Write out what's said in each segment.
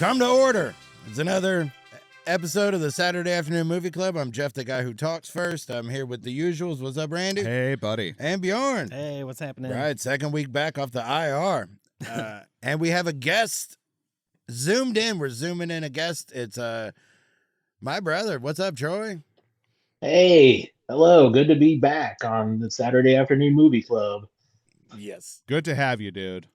Come to order. It's another episode of the Saturday Afternoon Movie Club. I'm Geoff, the guy who talks first. I'm here with the usuals. What's up, Randy? Hey, buddy. And Bjorn. Hey, what's happening? Right, second week back off the IR. And we have a guest zoomed in. We're zooming in a guest. It's my brother. What's up, Troy? Hey, hello. Good to be back on the Saturday Afternoon Movie Club. Yes. Good to have you, dude.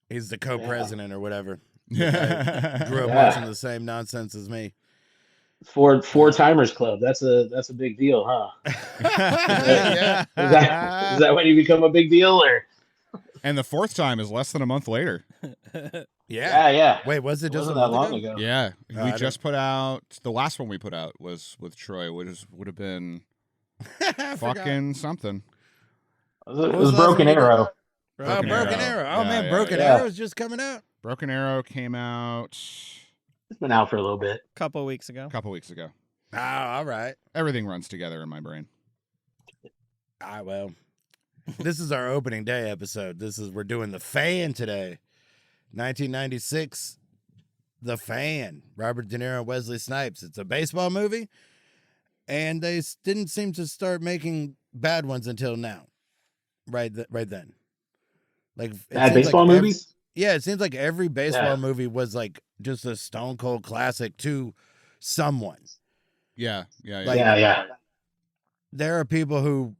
He's the co-president or whatever. Yeah. Grew up watching the same nonsense as me. Four timers club. That's a big deal, huh? Yeah. Is that when you become a big deal, or? And the fourth time is less than a month later. Yeah. Wait, was it just Wasn't a that month long ago? ago? Yeah. Oh, We I just put out, the last one we put out was with Troy, which would have been fucking something. It was was the last Broken one we Arrow. Broken Arrow. Oh, Yeah, man, yeah, Broken yeah. Arrow is just coming out. Broken Arrow came out It's been out for a little bit. Couple weeks ago. a couple weeks ago. Oh, all right. Everything runs together in my brain. Well, this is our opening day episode. We're doing The Fan today. 1996, The Fan. Robert DeNiro and Wesley Snipes. It's a baseball movie, and they didn't seem to start making bad ones until now. Right then. Like it Bad seems baseball like movies? Yeah, it seems like every baseball Yeah. movie was like just a stone cold classic to someone. Yeah. Like- Yeah. There are people who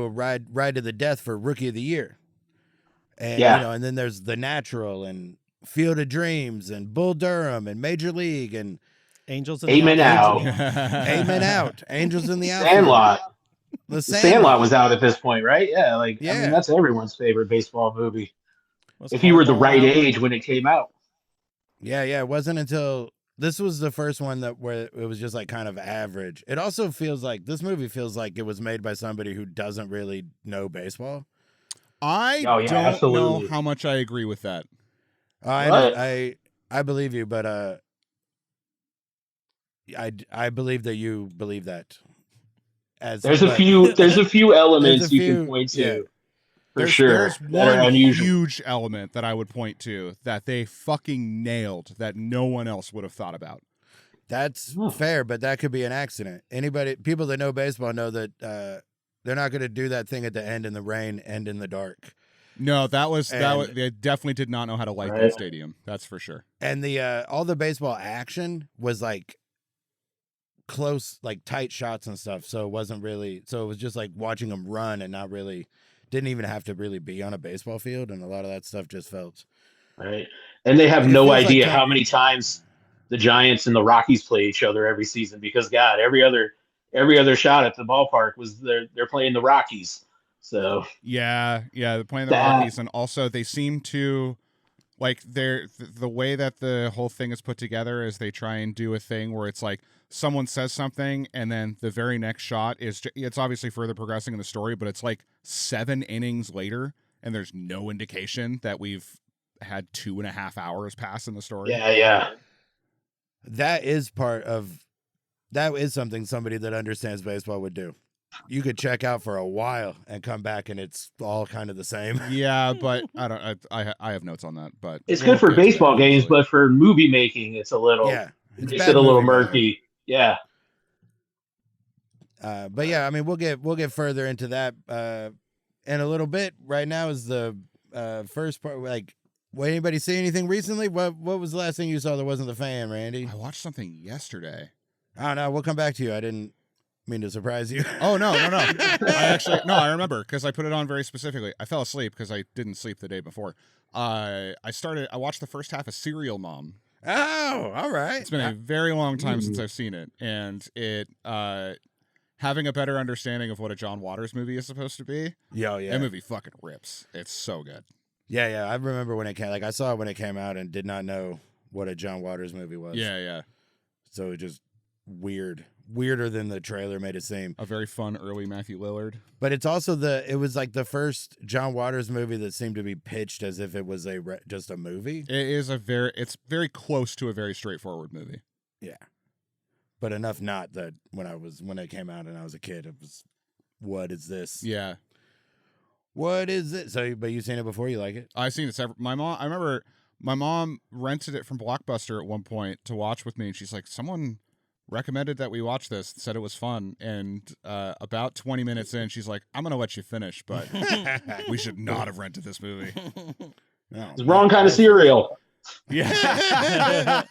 ride to the death for Rookie of the Year, and Yeah. and then there's The Natural and Field of Dreams and Bull Durham and Major League and Angels in Amen the out. Amen Out, Angels in the Outfield, Sandlot. The The Sandlot. Sandlot was out at this point, right? Yeah. I Yeah. mean, that's everyone's favorite baseball movie. Was If you were the Hardball right out? age when it came out. Yeah. It wasn't until this was the first one where it was just like kind of average. It also feels like this movie feels like it was made by somebody who doesn't really know baseball. I Oh, yeah, don't absolutely. know how much I agree with that. What? I believe you, but I believe that you believe that. There's a few elements you few- can point to. yeah. For There's sure. That are one unusual. huge element that I would point to that they fucking nailed that no one else would have thought about. That's Hmm. fair, but that could be an accident. People that know baseball know that they're not going to do that thing at the end in the rain and in the dark. No, that was And- they definitely did not know how to light that Right. stadium. That's for sure. And the all the baseball action was like close, like tight shots and stuff. So it wasn't really. So it was just like watching them run and not really. Didn't even have to really be on a baseball field, and a lot of that stuff just felt. Right. And they have It no feels like idea Tom- how many times the Giants and the Rockies play each other every season because God, every other shot at the ballpark was they're playing the Rockies. So Yeah, they're playing the That- Rockies, and also they seem to like the way that the whole thing is put together is they try and do a thing where it's like someone says something, and then the very next shot is it's obviously further progressing in the story, but it's like 7 innings later, and there's no indication that we've had 2.5 hours pass in the story. yeah. That is something somebody that understands baseball would do. You could check out for a while and come back, and it's all kind of the same. Yeah, but I have notes on that, but It's we'll good for get to that baseball games, eventually. but for movie making, it's a little Yeah, it it's makes bad it a little movie making. murky. Yeah. But yeah, I mean, we'll get further into that in a little bit. Right now is the first part. Like, anybody see anything recently? What was the last thing you saw that wasn't The Fan, Randy? I watched something yesterday. I don't know. We'll come back to you. I didn't mean to surprise you. Oh, no. I remember because I put it on very specifically. I fell asleep because I didn't sleep the day before. I watched the first half of Serial Mom. Oh, all right. It's been a very long time since I've seen it. And having a better understanding of what a John Waters movie is supposed to be, Yeah. that movie fucking rips. It's so good. Yeah. I remember when it came. Like, I saw it when it came out and did not know what a John Waters movie was. Yeah. So it just weirder than the trailer made it seem. A very fun early Matthew Lillard. But it's also it was like the first John Waters movie that seemed to be pitched as if it was just a movie. It's very close to a very straightforward movie. Yeah. But enough not that when it came out and I was a kid, it was, what is this? Yeah. What is it? So, but you've seen it before, you like it? I've seen it several. I remember My mom rented it from Blockbuster at one point to watch with me, and she's like, someone recommended that we watch this, said it was fun, and about 20 minutes in, she's like, I'm going to let you finish, but we should not have rented this movie. No, It's the wrong kind of cereal. Yeah.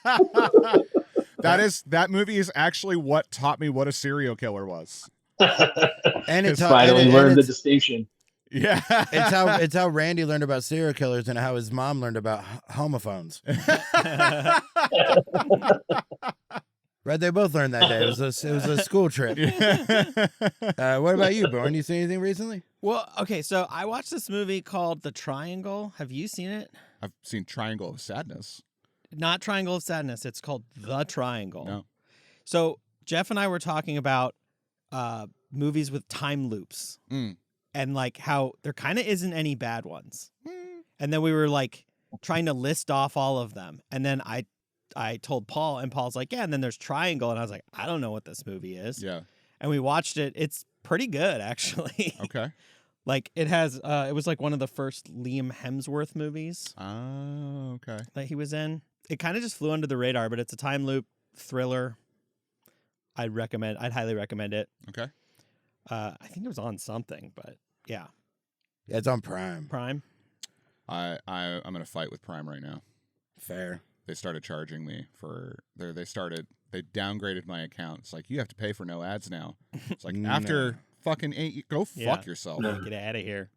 That movie is actually what taught me what a serial killer was. And it's Finally learned the distinction. Yeah. it's how Randy learned about serial killers and how his mom learned about homophones. Right, they both learned that day. It was a school trip. What about you, Bjorn? You seen anything recently? Well, okay, so I watched this movie called The Triangle. Have you seen it? I've seen Triangle of Sadness. Not Triangle of Sadness. It's called The Triangle. No. So Jeff and I were talking about movies with time loops and like how there kind of isn't any bad ones. And then we were like trying to list off all of them. And then I told Paul, and Paul's like, yeah, and then there's Triangle. And I was like, I don't know what this movie is. Yeah. And we watched it. It's pretty good, actually. Okay. Like it has, it was like one of the first Liam Hemsworth movies Oh, okay. that he was in. It kind of just flew under the radar, but it's a time loop thriller. I'd highly recommend it. Okay. I think it was on something, but yeah. Yeah, it's on Prime. Prime. I'm gonna fight with Prime right now. Fair. They started charging me for they downgraded my account. It's like, you have to pay for no ads now. It's like, No. after fucking 8, go Yeah. fuck yourself. No. Get out of here.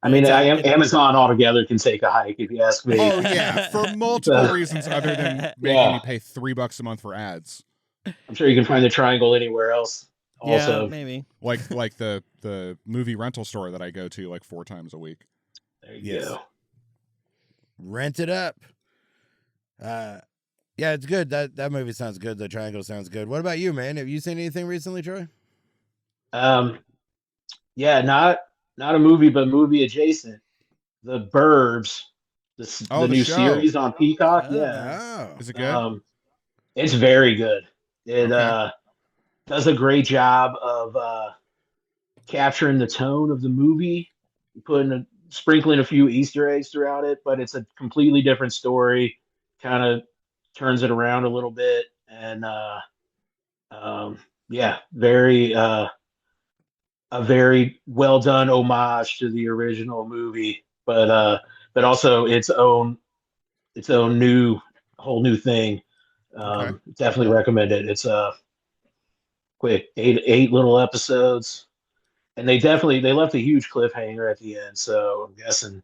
I mean, Amazon altogether can take a hike, if you ask me. Oh yeah, for multiple reasons other than making me pay $3 a month for ads. I'm sure you can find the Triangle anywhere else. Also, Yeah, maybe. Like the movie rental store that I go to like 4 times a week. there you Yes. go. Rent it up. Yeah, it's good. That movie sounds good. The Triangle sounds good. What about you, man? Have you seen anything recently, Troy? Yeah, not a movie, but movie adjacent. The Burbs, the The new show. series on Peacock. Oh. Yeah, Oh. Is it good? it's very good. It Okay. does a great job of capturing the tone of the movie, sprinkling a few Easter eggs throughout it, but it's a completely different story. Kind of turns it around a little bit, and yeah, a very well done homage to the original movie, but also its own whole new thing. Okay. Definitely recommend it. It's quick, eight little episodes, and they left a huge cliffhanger at the end. So I'm guessing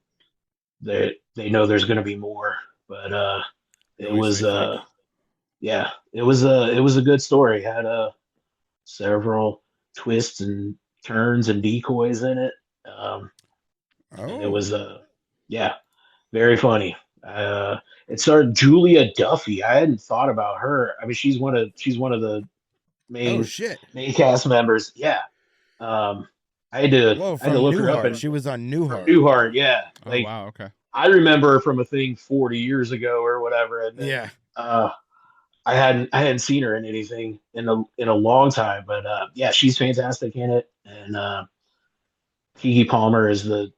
they know there's going to be more. But it was yeah, it was a good story. Had several twists and turns and decoys in it. And it was yeah, very funny. It starred Julia Duffy. I hadn't thought about her. I mean, she's one of the main Oh shit. main cast members. Yeah. I had to look her up. Newhart. She was on Newhart. Newhart, yeah. Oh Like, wow, okay. I remember her from a thing 40 years ago or whatever. And then, Yeah. I hadn't seen her in anything in a long time, but yeah, she's fantastic in it. And Keke Palmer is the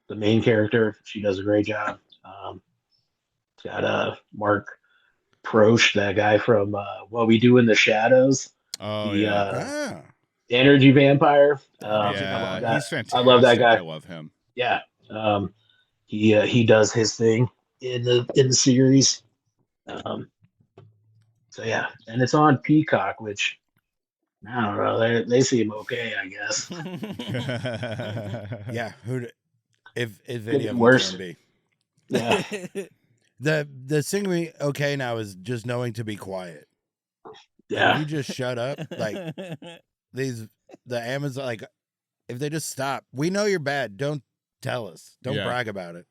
main character. She does a great job. Got Mark Proch, that guy from What We Do in the Shadows, Oh the yeah. energy vampire. Yeah, I love that. he's fantastic. I love that guy. I love him. Yeah, he does his thing in the series. So yeah, and it's on Peacock, which I don't know. They seem okay, I guess. Yeah. If any Could of be them worse. can be. Yeah, The thing me okay now is just knowing to be quiet. If yeah. you just shut up, like the Amazon, like if they just stop, we know you're bad. Don't tell us. Don't Yeah. brag about it.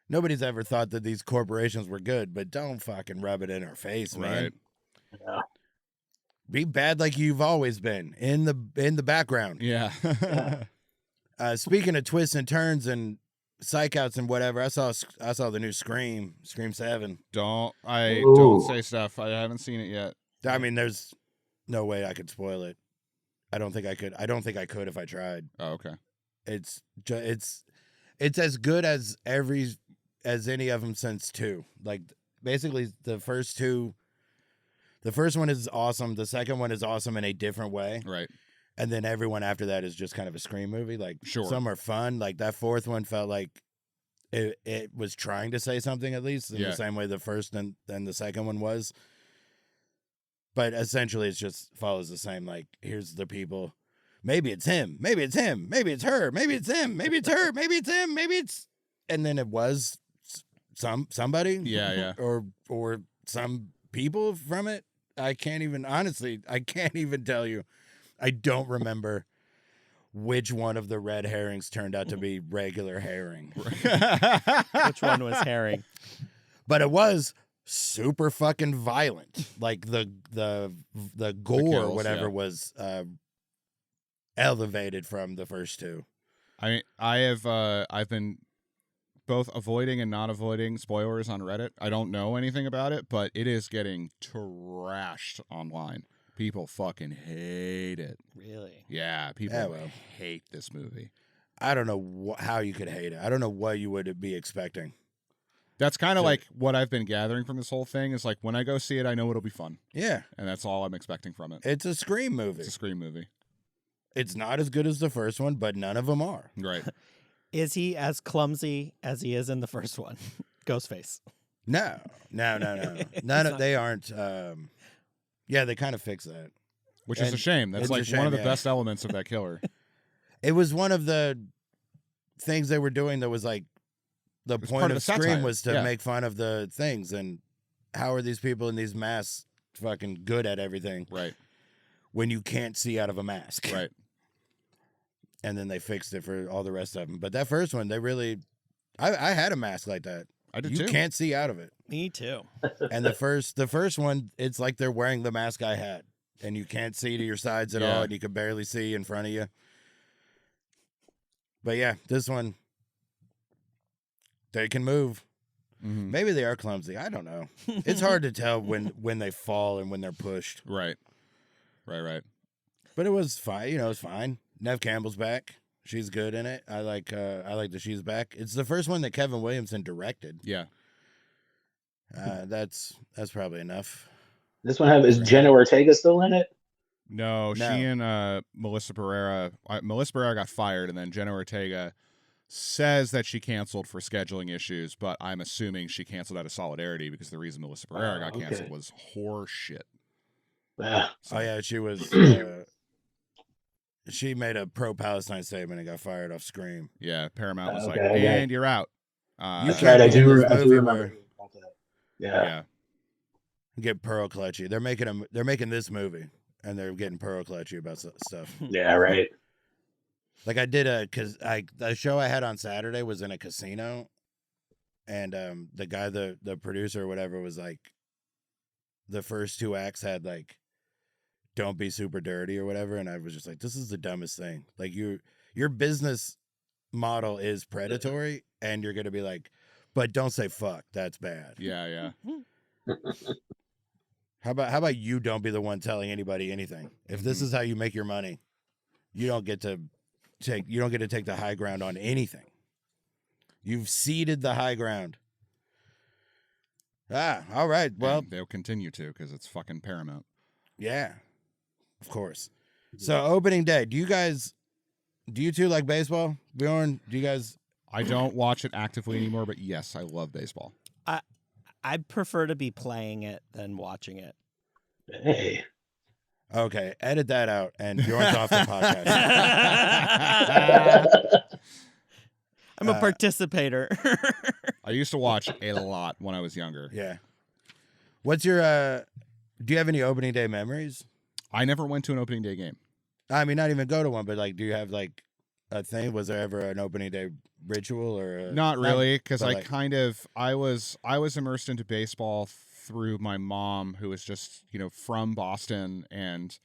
Nobody's ever thought that these corporations were good, but don't fucking rub it in our face, man. Right. Yeah. Be bad like you've always been in the background. Yeah. Speaking of twists and turns and psych outs and whatever, I saw the new Scream 7. Don't Ooh. say stuff. I haven't seen it yet. I mean, there's no way I could spoil it. I don't think I could. I don't think I could if I tried. Oh, okay. It's It's as good as any of them since 2. Like basically the first one is awesome. The second one is awesome in a different way. Right. And then everyone after that is just kind of a Scream movie. Like Sure. some are fun. Like that fourth one felt like it was trying to say something at least in the same way the first and the second one was. But essentially it just follows the same, like, here's the people. Maybe it's him. Maybe it's him. Maybe it's her. Maybe it's him. Maybe it's her. Maybe it's him. Maybe it's... And then it was somebody. Yeah. Or some people from it. I can't even tell you. I don't remember which one of the red herrings turned out to be regular herring. Which one was herring? But it was super fucking violent. Like the gore kills, or whatever was elevated from the first 2. I've been both avoiding and not avoiding spoilers on Reddit. I don't know anything about it, but it is getting trashed online. People fucking hate it. Really? Yeah, people hate this movie. I don't know how you could hate it. I don't know what you would be expecting. That's kind of like what I've been gathering from this whole thing is like when I go see it, I know it'll be fun. Yeah. And that's all I'm expecting from it. It's a Scream movie. It's a Scream movie. It's not as good as the first one, but none of them are. Right. Is he as clumsy as he is in the first one? Ghostface. No. None of they aren't. Yeah, they kind of fix that. Which is a shame. That's like one of the best elements of that killer. It was one of the things they were doing that was like the point of Scream was to make fun of the things. And how are these people in these masks fucking good at everything? Right. When you can't see out of a mask. Right. And then they fixed it for all the rest of them. But that first one, they really... I had a mask like that. I did too. You can't see out of it. Me too. And the first one, it's like they're wearing the mask I had. And you can't see to your sides at all, and you can barely see in front of you. But yeah, this one, they can move. Mm-hmm. Maybe they are clumsy. I don't know. It's hard to tell when they fall and when they're pushed. Right. But it was fine. You know, it's fine. Nev Campbell's back. She's good in it. I like that she's back. It's the first one that Kevin Williamson directed. Yeah. That's probably enough. This one is Jenna Ortega still in it? No, she and Melissa Barrera. Melissa Barrera got fired, and then Jenna Ortega says that she canceled for scheduling issues, but I'm assuming she canceled out of solidarity because the reason Melissa Barrera got canceled was horse shit. Yeah. So, she was. She made a pro-Palestine statement and got fired off Scream. Yeah, Paramount was and you're out. That's right. I do remember. Yeah. Get pearl clutchy. They're making this movie, and they're getting pearl clutchy about stuff. Yeah, right. Like I did the show I had on Saturday was in a casino, and the guy, the producer or whatever, was like, the first 2 acts had like, don't be super dirty or whatever, and I was just like, this is the dumbest thing. Like your business model is predatory, and you're gonna be like, but don't say fuck, that's bad. Yeah. How about you don't be the one telling anybody anything? If this is how you make your money, you don't get to take the high ground on anything. You've ceded the high ground. All right. Well, and they'll continue to because it's fucking Paramount. Yeah, of course. So opening day, do you two like baseball? Bjorn, do you guys? I don't watch it actively anymore, but yes, I love baseball. I'd prefer to be playing it than watching it. Hey. Okay, edit that out, and Bjorn's off the podcast. I'm a participator. I used to watch a lot when I was younger. Yeah. What's your? Do you have any opening day memories? I never went to an opening day game. I mean, not even go to one, but like, do you have like a thing? Was there ever an opening day ritual or? Not really, because I like, was immersed into baseball through my mom, who was just from Boston and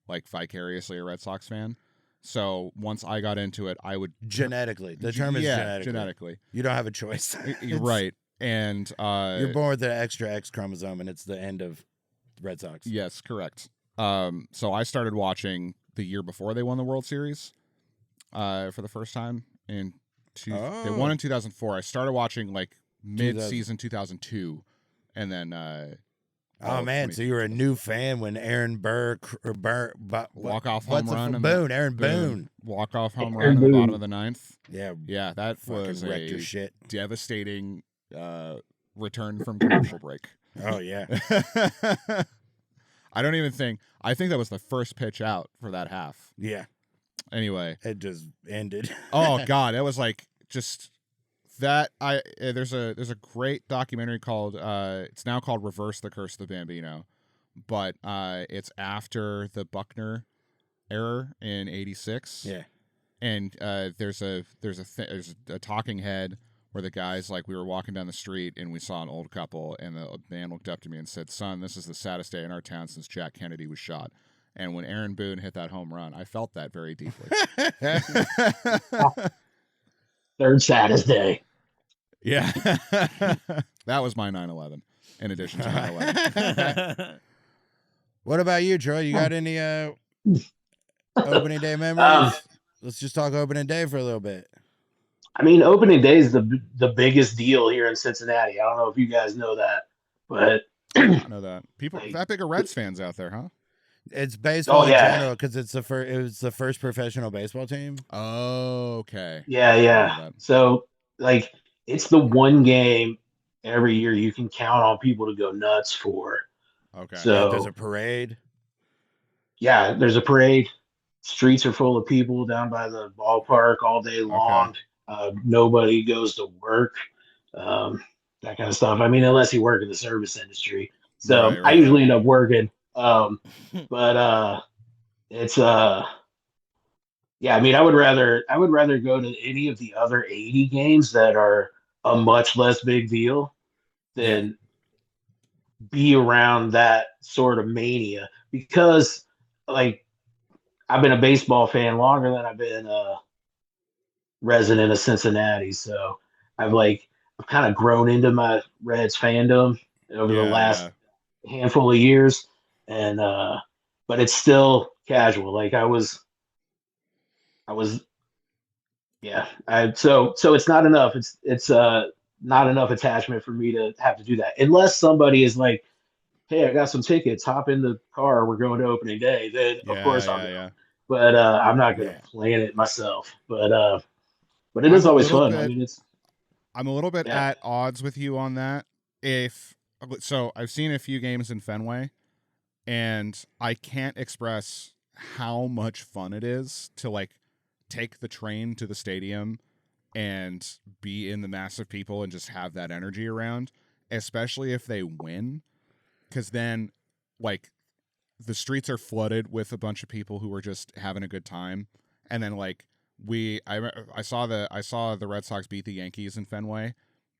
like vicariously a Red Sox fan. So once I got into it, I would genetically. The term is genetically. You don't have a choice. Right, and you're born with the extra X chromosome, and it's the end of Red Sox. Yes, correct. So I started watching the year before they won the World Series, for the first time in They won in 2004. I started watching like mid-season 2002, and then. Oh man! So you were a new fan when Aaron walk-off home run. Aaron Boone. Walk-off home run in the bottom of the ninth. Yeah, yeah, that was wrecked your a shit. Devastating return from commercial break. Oh yeah. I think that was the first pitch out for that half. Yeah. Anyway, it just ended. Oh god, it was like just. That there's a great documentary called it's now called Reverse the Curse of the Bambino, but it's after the Buckner error in '86. Yeah, and there's a talking head where the guy's like, we were walking down the street and we saw an old couple, and the man looked up to me and said, "Son, this is the saddest day in our town since Jack Kennedy was shot." And when Aaron Boone hit that home run, I felt that very deeply. Third saddest day. Yeah. That was my 9/11, in addition to 9/11. What about you, Troy? You got any opening day memories? Let's just talk opening day for a little bit. I mean, opening day is the biggest deal here in Cincinnati. I don't know if you guys know that, but I know that. People that big are Reds fans out there, huh? It's baseball in general because it was the first professional baseball team. Oh, okay. Yeah. So, like, it's the one game every year you can count on people to go nuts for. Okay. So there's a parade. Yeah, there's a parade. Streets are full of people down by the ballpark all day long. Okay. Nobody goes to work. That kind of stuff. I mean, unless you work in the service industry. So right. I usually end up working. But it's yeah, I mean, I would rather go to any of the other 80 games that are a much less big deal than be around that sort of mania, because like I've been a baseball fan longer than I've been a resident of Cincinnati. So I've kind of grown into my Reds fandom over the last handful of years. And but it's still casual. Like I was so it's not enough. It's not enough attachment for me to have to do that. Unless somebody is like, "Hey, I got some tickets, hop in the car, we're going to opening day." Then of course I'll go. But I'm not gonna plan it myself. But it is always fun. I mean, I'm a little bit at odds with you on that. So I've seen a few games in Fenway, and I can't express how much fun it is to take the train to the stadium and be in the mass of people and just have that energy around, especially if they win, because then the streets are flooded with a bunch of people who are just having a good time. And then I saw the Red Sox beat the Yankees in Fenway,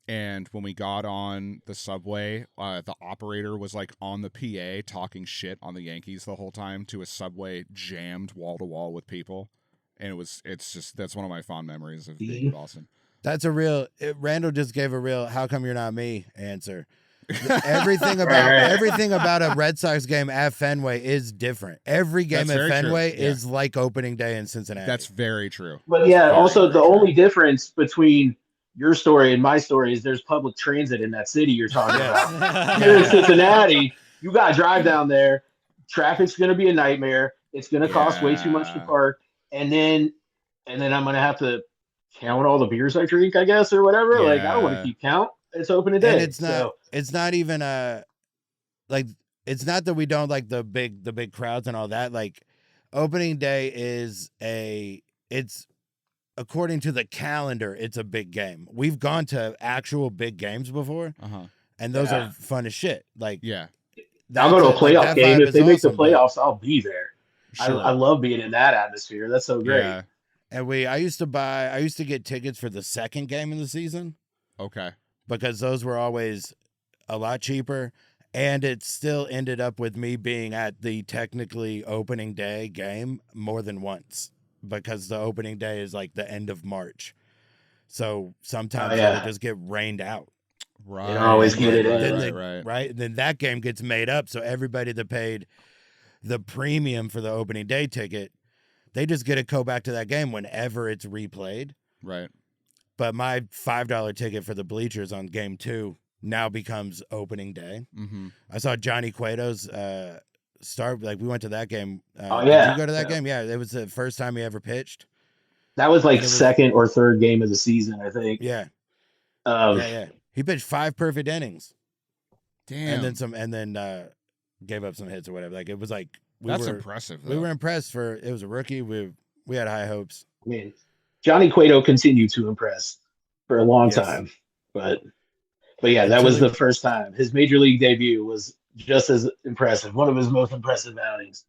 and when we got on the subway, the operator was on the PA talking shit on the Yankees the whole time to a subway jammed wall to wall with people. And that's one of my fond memories of being in Boston. That's Randall just gave a real "how come you're not me" answer. Everything about a Red Sox game at Fenway is different. Every game at Fenway is like opening day in Cincinnati. That's very true. But also the only difference between your story and my story is there's public transit in that city you're talking about. Here in Cincinnati, you got to drive down there. Traffic's going to be a nightmare. It's going to cost way too much to park. And then I'm going to have to count all the beers I drink, I guess, or whatever. I don't want to keep count. It's opening day. And it's not even it's not that we don't like the big crowds and all that. Opening day it's according to the calendar, it's a big game. We've gone to actual big games before, and those are fun as shit. I'll go to a playoff game. If they make the playoffs, I'll be there. Sure. I love being in that atmosphere. That's so great. Yeah. And I used to get tickets for the second game of the season. Okay. Because those were always a lot cheaper. And it still ended up with me being at the technically opening day game more than once, because the opening day is the end of March. So sometimes it would just get rained out. Right. You don't always get it in. Right. And then that game gets made up. So everybody that paid the premium for the opening day ticket, they just get to go back to that game whenever it's replayed. Right. But my $5 ticket for the bleachers on game 2 now becomes opening day. Mm-hmm. I saw Johnny Cueto's start. Like we went to that game. Oh, yeah. Did you go to that game? Yeah, it was the first time he ever pitched. That was like And it was- second or third game of the season, I think. Yeah, Um, yeah. He pitched 5 perfect innings, Damn. and then gave up some hits or whatever. Like it was like That's impressive. Though. we were impressed for it was a rookie. We had high hopes. I mean, Johnny Cueto continued to impress for a long Yes. time, but yeah, that was the first time his major league debut was just as impressive. One of his most impressive outings.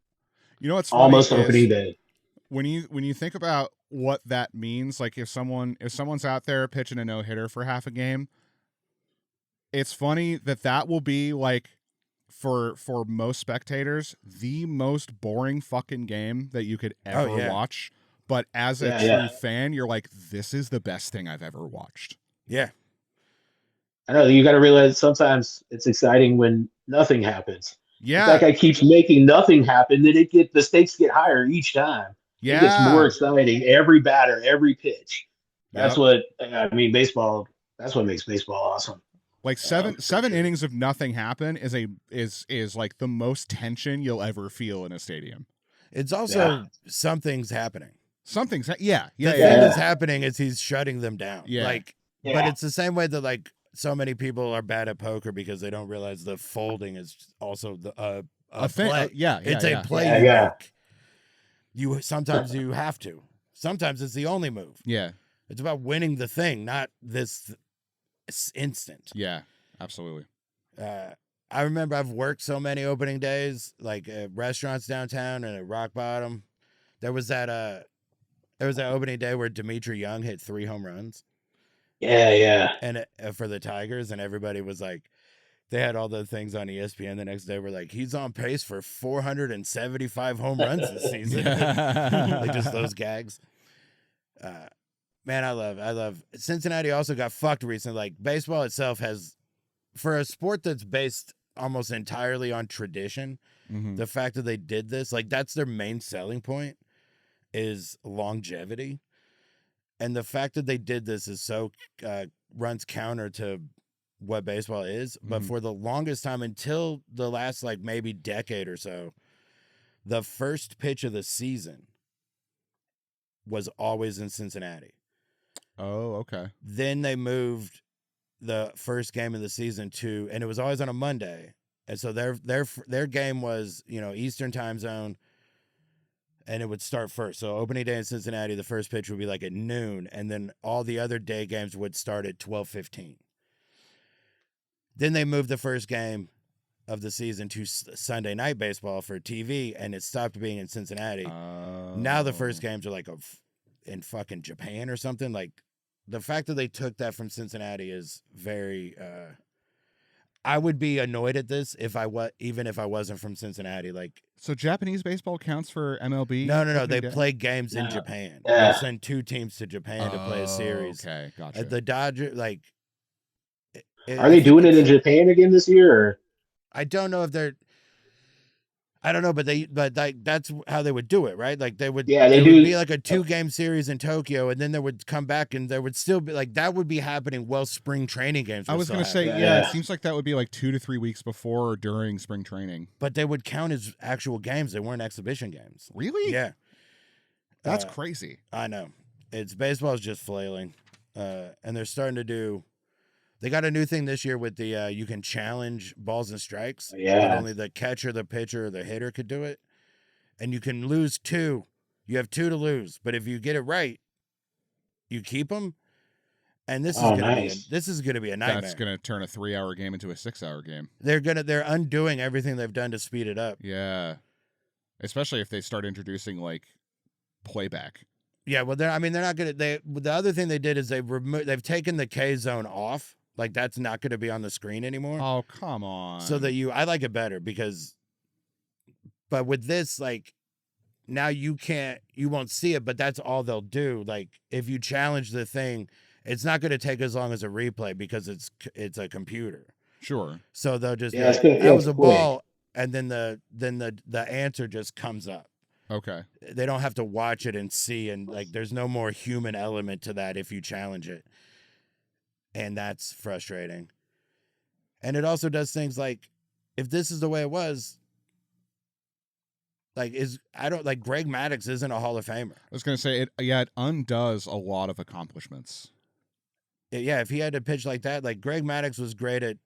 You know what's funny Almost is opening day. when you think about what that means, like if someone's out there pitching a no-hitter for half a game, it's funny that will be like for most spectators the most boring fucking game that you could ever watch. But as a true fan, you're like, this is the best thing I've ever watched. Yeah. I know you got to realize sometimes it's exciting when nothing happens. Yeah. That guy keeps making nothing happen, then the stakes get higher each time. Yeah. It gets more exciting. Every batter, every pitch. That's what I mean. Baseball. That's what makes baseball awesome. Like seven innings of nothing happen is like the most tension you'll ever feel in a stadium. It's also something's happening. The thing that's happening is he's shutting them down. Yeah. But it's the same way that like so many people are bad at poker because they don't realize the folding is also a thing. play. It's a play. You sometimes you have to. Sometimes it's the only move. Yeah. It's about winning the thing, not this instant. Yeah, absolutely. I remember I've worked so many opening days, like at restaurants downtown and at Rock Bottom. There was that opening day where Dimitri Young hit 3 home runs. Yeah. And for the Tigers, and everybody was like, they had all the things on ESPN the next day were like, he's on pace for 475 home runs this season. Like just those gags. Man, I love Cincinnati also got fucked recently. Like baseball itself has, for a sport that's based almost entirely on tradition, the fact that they did this, like that's their main selling point is longevity. And the fact that they did this is so runs counter to what baseball is. But for the longest time, until the last like maybe decade or so, the first pitch of the season was always in Cincinnati. Oh, okay. Then they moved the first game of the season to, and it was always on a Monday. And so their game was, Eastern time zone, and it would start first. So opening day in Cincinnati, the first pitch would be like at noon, and then all the other day games would start at 12:15. Then they moved the first game of the season to Sunday night baseball for TV, and it stopped being in Cincinnati. Now the first games are like in fucking Japan or something. Like the fact that they took that from Cincinnati is very. I would be annoyed at this even if I wasn't from Cincinnati. Like, so Japanese baseball counts for MLB? No. They play games in Japan. They send 2 teams to Japan to play a series. Okay, gotcha. The Dodgers, like, are they doing it in Japan again this year? Or? I don't know if they're. I don't know, but that's how they would do it, right? Like they would, would be like a 2-game series in Tokyo, and then they would come back, and there would still be like that would be happening while spring training games. I was going to say, it seems like that would be like 2 to 3 weeks before or during spring training. But they would count as actual games; they weren't exhibition games. Really? Yeah, that's crazy. I know. Baseball's just flailing, and they're starting to do. They got a new thing this year with the you can challenge balls and strikes. Yeah. But only the catcher, the pitcher, or the hitter could do it. And you can lose 2. You have 2 to lose. But if you get it right, you keep them. And this is gonna be a nightmare. That's gonna turn a 3-hour game into a 6-hour game. They're undoing everything they've done to speed it up. Yeah. Especially if they start introducing like playback. Yeah, well they're not gonna the other thing they did is they've taken the K zone off. Like that's not going to be on the screen anymore. Oh, come on. So that I like it better but with this, like now you won't see it, but that's all they'll do. Like if you challenge the thing, it's not going to take as long as a replay because it's a computer. Sure. So they'll just that was a ball, and then the answer just comes up. Okay. They don't have to watch it and see, and like there's no more human element to that if you challenge it. And that's frustrating. And it also does things like, if this is the way it was, like Greg Maddux isn't a Hall of Famer. I was gonna say it undoes a lot of accomplishments. Yeah, if he had to pitch like that, like Greg Maddux was great at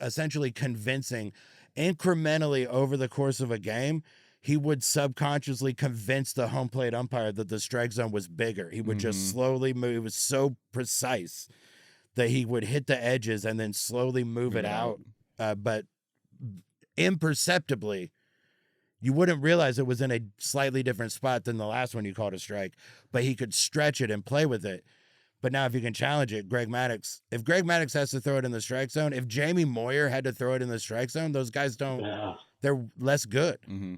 essentially convincing incrementally over the course of a game. He would subconsciously convince the home plate umpire that the strike zone was bigger. He would just slowly move. It was so precise that he would hit the edges and then slowly move it out. But imperceptibly, you wouldn't realize it was in a slightly different spot than the last one you called a strike, but he could stretch it and play with it. But now if you can challenge it, if Greg Maddux has to throw it in the strike zone, if Jamie Moyer had to throw it in the strike zone, those guys they're less good. Mm-hmm.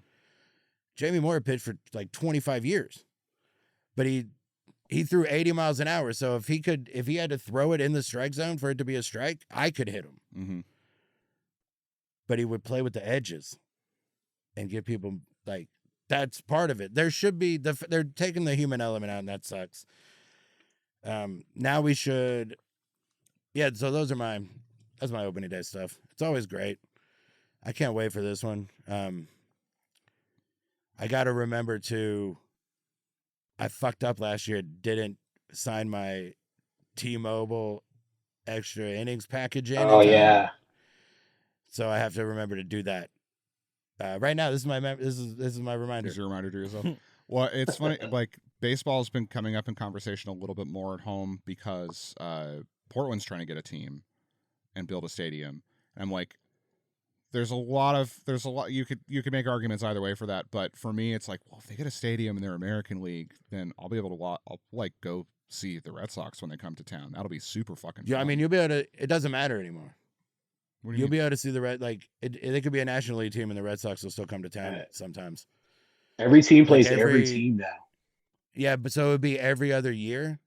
Jamie Moyer pitched for like 25 years, but he threw 80 miles an hour. So if he had to throw it in the strike zone for it to be a strike, I could hit him. Mm-hmm. But he would play with the edges and give people, like, that's part of it. There should be, they're taking the human element out, and that sucks. Now we should, so that's my opening day stuff. It's always great. I can't wait for this one. I got to remember I fucked up last year, didn't sign my T-Mobile extra innings package in. Oh, yeah. So I have to remember to do that. Right now, this is my reminder. This is your reminder to yourself. Well, it's funny. Like, baseball's been coming up in conversation a little bit more at home because Portland's trying to get a team and build a stadium. And I'm like, there's a lot you could make arguments either way for that, but for me, it's like, well, if they get a stadium in their American League, then I'll be able to go see the Red Sox when they come to town. That'll be super fucking fun. Yeah, I mean, you'll be able to. It doesn't matter anymore. You'll be able to see the Red, like it could be a National League team and the Red Sox will still come to town sometimes. Every team plays every team now. Yeah, but so it would be every other year.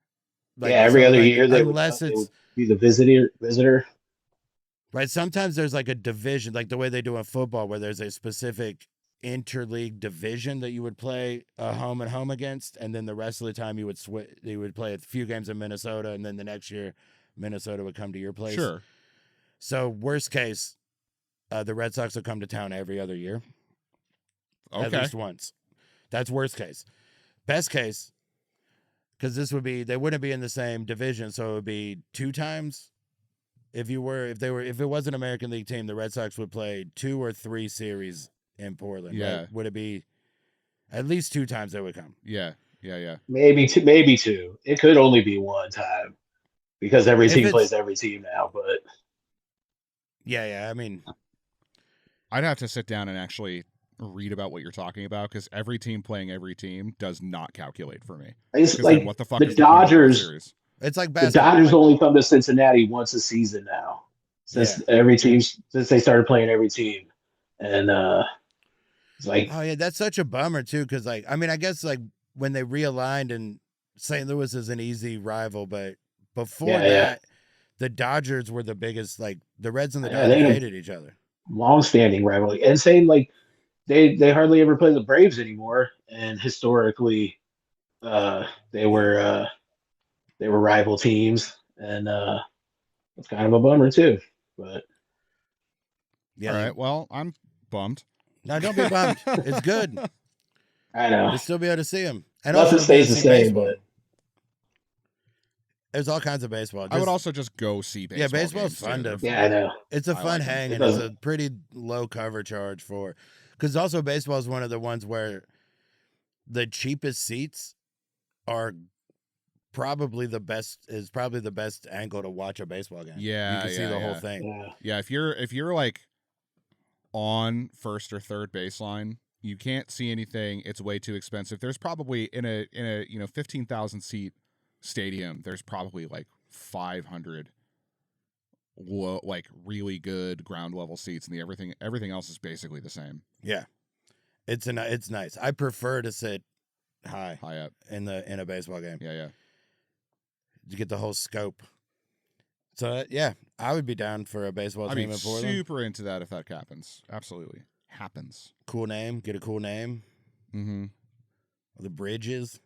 Like, every other year, unless it would be the visitor. Right. Sometimes there's like a division, like the way they do in football, where there's a specific interleague division that you would play a home and home against, and then the rest of the time you would play a few games in Minnesota, and then the next year Minnesota would come to your place. Sure. So worst case, the Red Sox will come to town every other year. Okay. At least once. That's worst case. Best case, because they wouldn't be in the same division, so it would be 2 times. If it was an American League team, the Red Sox would play 2 or 3 series in Portland. Yeah. Right? Would it be at least 2 times they would come? Yeah. Maybe 2. It could only be 1 time because every team plays every team now. But yeah. I mean, I'd have to sit down and actually read about what you're talking about, because every team playing every team does not calculate for me. It's like what the fuck the is Dodgers. It's like basketball. The Dodgers only come to Cincinnati once a season now, since they started playing every team, and it's like, oh yeah, that's such a bummer too, because like, I mean, I guess like when they realigned, and St. Louis is an easy rival, but before that, the Dodgers were the biggest. Like the Reds and the Dodgers hated each other. Long-standing rivalry, and same like they hardly ever play the Braves anymore, and historically, they were rival teams, and it's kind of a bummer too. But all right, well, I'm bummed. No, don't be bummed. It's good. I know. You'll still be able to see them. And also, it stays the same, but there's all kinds of baseball. I would also just go see baseball. Yeah, baseball's fun to. Yeah, I know. It's a fun hang, and it's a pretty low cover charge for. Because also baseball is one of the ones where the cheapest seats are probably the best angle to watch a baseball game. Yeah, you can see the whole thing. Yeah, if you're like on first or third baseline, you can't see anything. It's way too expensive. There's probably in a 15,000 seat stadium, there's probably like 500 like really good ground level seats, and everything else is basically the same. Yeah, it's nice. I prefer to sit high up in a baseball game. Yeah. To get the whole scope. So I would be down for a baseball team in Portland. Super into that if that happens. Absolutely happens. Cool name. Get a cool name. Mm-hmm. The Bridges.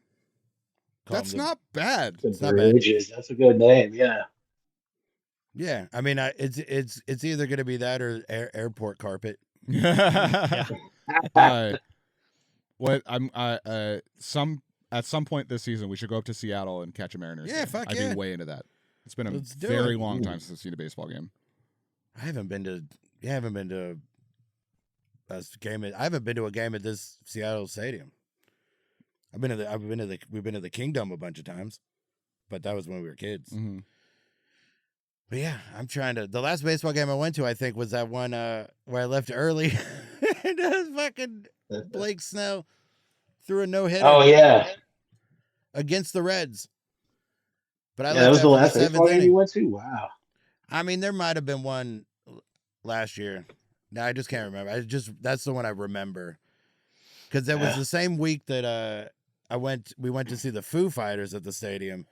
That's not bad. The It's not bad. Bridges. That's a good name. Yeah. Yeah, I mean, it's either gonna be that or airport carpet. Yeah. What I'm at some point this season we should go up to Seattle and catch a Mariners Yeah, game. fuck I'd yeah. be way into that. It's been a Let's do very it. long time since I've seen a baseball game. I haven't been to a game. I haven't been to a game at this Seattle stadium. We've been to the Kingdom a bunch of times, but that was when we were kids. Mm-hmm. But yeah, I'm trying to. The last baseball game I went to, I think, was that one where I left early, and fucking Blake Snell threw a no hitter. Oh yeah. Against the Reds. But I Yeah, that was the last seventh baseball game inning. you went to. Wow. I mean, there might have been one last year. No, I just can't remember. That's the one I remember. Because that was the same week that we went to see the Foo Fighters at the stadium,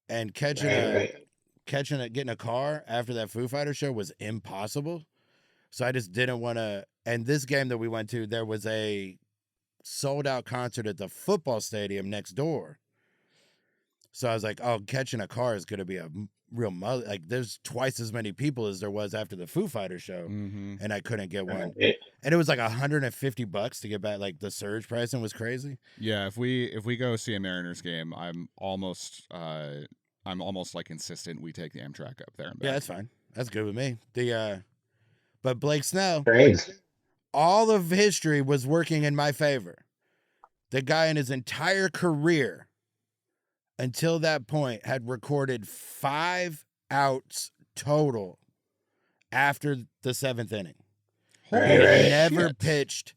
and getting a car after that Foo Fighters show was impossible. So I just didn't want to. And this game that we went to, there was a sold out concert at the football stadium next door. So I was like, oh, catching a car is going to be a real mother. Like, there's twice as many people as there was after the Foo Fighters show, and I couldn't get one. And it was like $150 to get back. Like, the surge pricing was crazy. Yeah, if we go see a Mariners game, I'm almost like insistent we take the Amtrak up there and back. Yeah, that's fine. That's good with me. But Blake Snell, Great. all of history was working in my favor. The guy in his entire career, until that point, had recorded 5 outs total after the 7th inning. He never pitched.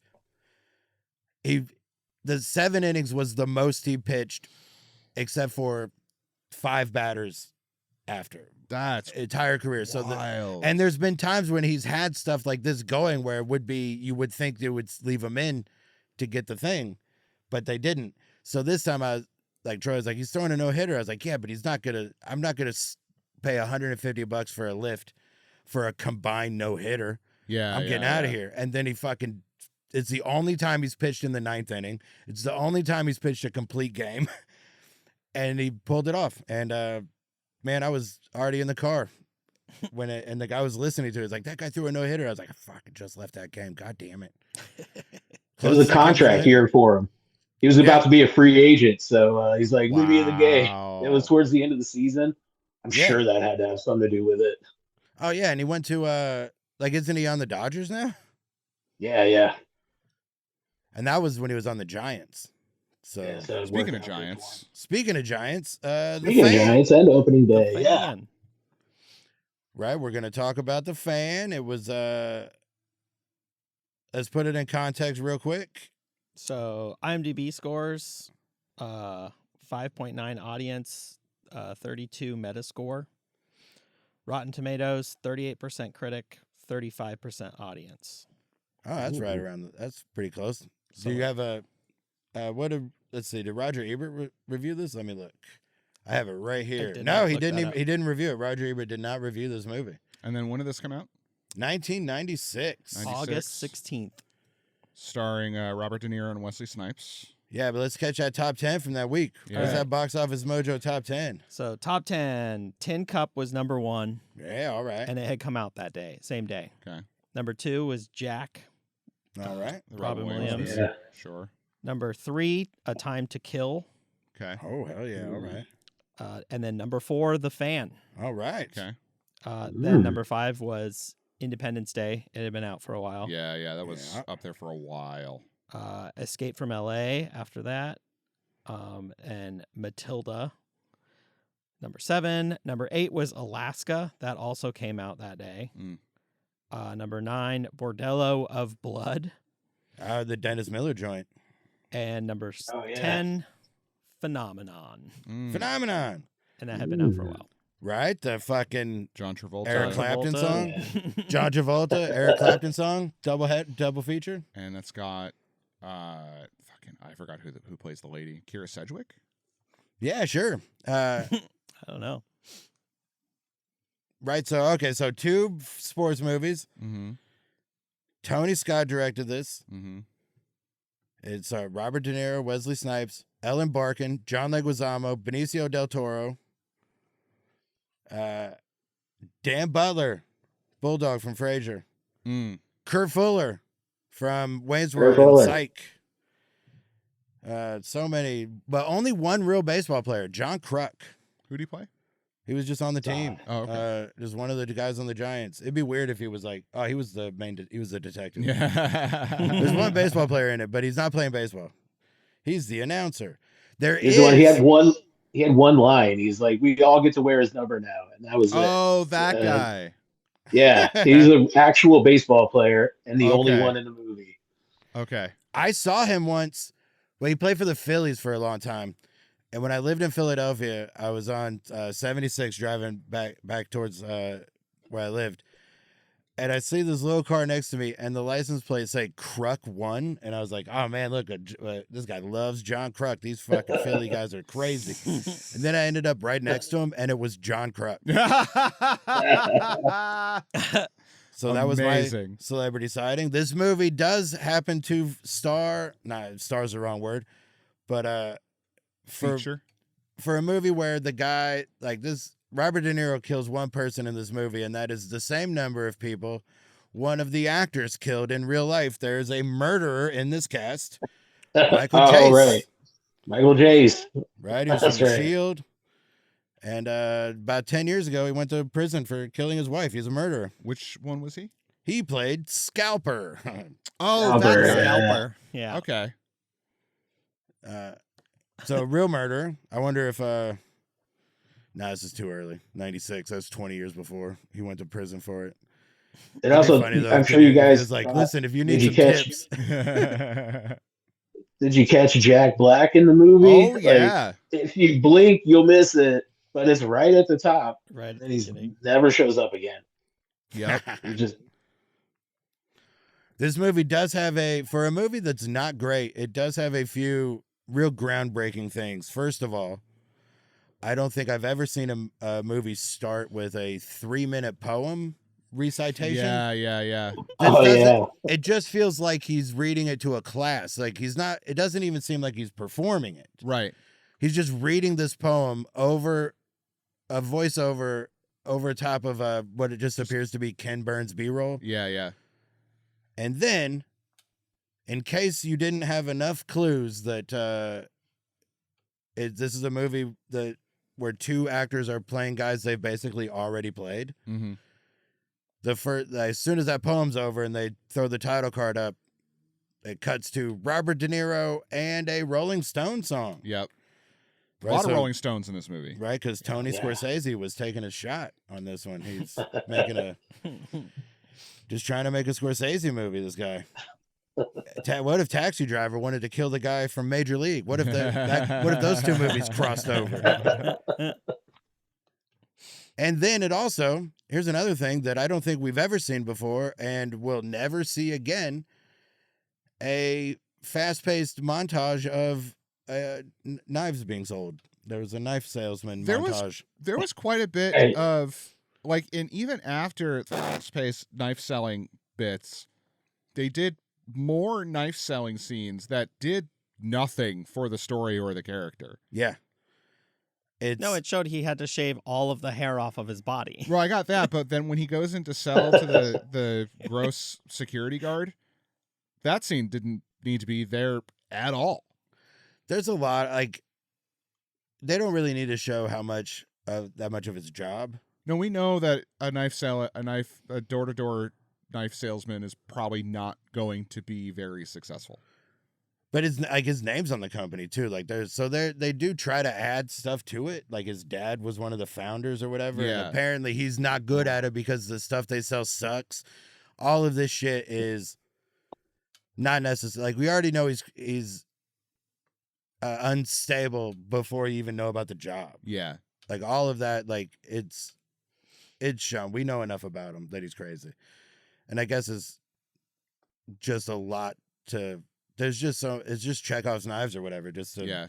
The 7 innings was the most he pitched, except for 5 batters after. That's entire career. wild. And there's been times when he's had stuff like this going where you would think they would leave him in to get the thing, but they didn't. So this time I was like, Troy was like, he's throwing a no-hitter. I was like, yeah, but I'm not going to pay $150 for a lift for a combined no-hitter. Yeah, I'm getting out of here. And then it's the only time he's pitched in the 9th inning. It's the only time he's pitched a complete game. And he pulled it off. And, man, I was already in the car and the guy was listening to it. He's like, that guy threw a no-hitter. I was like, I fucking just left that game. God damn it. It was a contract year for him. He was about to be a free agent, so he's like, leave me in the game. It was towards the end of the season. I'm sure that had to have something to do with it. Oh, yeah, and he went to, isn't he on the Dodgers now? Yeah. And that was when he was on the Giants. So, speaking of Giants. Giants and opening day, yeah. Right, we're going to talk about the Fan. It was, let's put it in context real quick. So IMDb scores, 5.9 audience, 32 Metascore. Rotten Tomatoes, 38% critic, 35% audience. Oh, that's right around. That's pretty close. So you have let's see. Did Roger Ebert review this? Let me look. I have it right here. No, he didn't. He didn't review it. Roger Ebert did not review this movie. And then when did this come out? 1996. August 16th. Starring Robert De Niro and Wesley Snipes. Yeah, but let's catch that top 10 from that week. Yeah. What's that Box Office Mojo top 10? So top 10, Tin Cup was number 1. Yeah, all right. And it had come out that day, same day. Okay. Number 2 was Jack. All right. Robin Williams. Yeah. Sure. Number 3, A Time to Kill. Okay. Oh, hell yeah. All right. And then number 4, The Fan. All right. Okay. Then number 5 was Independence Day. It had been out for a while. Yeah, that was up there for a while. Escape from LA after that. And Matilda. Number 7. Number 8 was Alaska. That also came out that day. Number 9, Bordello of Blood. The Dennis Miller joint. And number 10, Phenomenon. Phenomenon. And that had been out for a while. Right? The fucking John Travolta. Eric Clapton song. Yeah. John Travolta, Eric Clapton song. Double feature. And that's got I forgot who plays the lady. Kira Sedgwick? Yeah, sure. I don't know. Right, so 2 sports movies. Mm-hmm. Tony Scott directed this. Mm-hmm. It's Robert De Niro, Wesley Snipes, Ellen Barkin, John Leguizamo, Benicio del Toro, Dan Butler, Bulldog from Frasier, Kurt Fuller from Wayne's World and Psych. So many, but only one real baseball player, John Kruk. Who do you play? He was just on the team. Oh, okay. Just one of the guys on the Giants. It'd be weird if he was like, he was the he was the detective. Yeah. There's one baseball player in it, but he's not playing baseball. He's the announcer. He had one line. He's like, we all get to wear his number now. And that was it. Oh, that guy. Yeah. He's an actual baseball player and the only one in the movie. Okay. I saw him once. Well, he played for the Phillies for a long time. And when I lived in Philadelphia, I was on 76 driving back towards where I lived. And I see this little car next to me, and the license plate say Kruk 1. And I was like, oh, man, look, this guy loves John Kruk. These fucking Philly guys are crazy. And then I ended up right next to him, and it was John Kruk. So that was my celebrity sighting. This movie does happen to star, star's the wrong word, but for a movie where the guy, like this, Robert De Niro kills one person in this movie, and that is the same number of people one of the actors killed in real life. There's a murderer in this cast, Michael Chase. Oh, right. Michael Chase. Right, he was from The Shield. And about 10 years ago, he went to prison for killing his wife. He's a murderer. Which one was he? He played Scalper. That's Scalper. Yeah. Okay. So real murder. I wonder if this is too early. 96. That's 20 years before he went to prison for it. And also, funny, though, I'm sure you guys was like, listen, if you need some tips. Did you catch Jack Black in the movie? Oh yeah. Like, if you blink, you'll miss it, but it's right at the top. Right. And he never shows up again. Yeah. This movie does have for a movie that's not great, it does have a few real groundbreaking things. First of all, I don't think I've ever seen a movie start with a 3-minute poem recitation. Yeah. It just feels like he's reading it to a class. Like it doesn't even seem like he's performing it. Right. He's just reading this poem over a voiceover over top of what it just appears to be Ken Burns B-roll. Yeah. And then, in case you didn't have enough clues that this is a movie where two actors are playing guys they've basically already played. Mm-hmm. As soon as that poem's over and they throw the title card up, it cuts to Robert De Niro and a Rolling Stone song. Yep. Right, a lot of Rolling Stones in this movie. Right, because Tony Scorsese was taking a shot on this one. He's just trying to make a Scorsese movie, this guy. What if Taxi Driver wanted to kill the guy from Major League? What if what if those two movies crossed over? And then here's another thing that I don't think we've ever seen before and will never see again, a fast-paced montage of knives being sold. There was a knife salesman montage. There was quite a bit of, like, and even after the fast-paced knife selling bits, they did more knife selling scenes that did nothing for the story or the character. Yeah. It showed he had to shave all of the hair off of his body. Well, I got that, but then when he goes in to sell to the gross security guard, that scene didn't need to be there at all. There's a lot, like, they don't really need to show that much of his job. No, we know that a door-to-door knife salesman is probably not going to be very successful. But it's like his name's on the company too. Like they do try to add stuff to it. Like his dad was one of the founders or whatever. Yeah. And apparently he's not good at it because the stuff they sell sucks. All of this shit is not necessary. Like we already know he's unstable before you even know about the job. Yeah. Like all of that, like it's shown. We know enough about him that he's crazy. And I guess it's just a lot to. There's just it's just Chekhov's knives or whatever. Just to, yeah.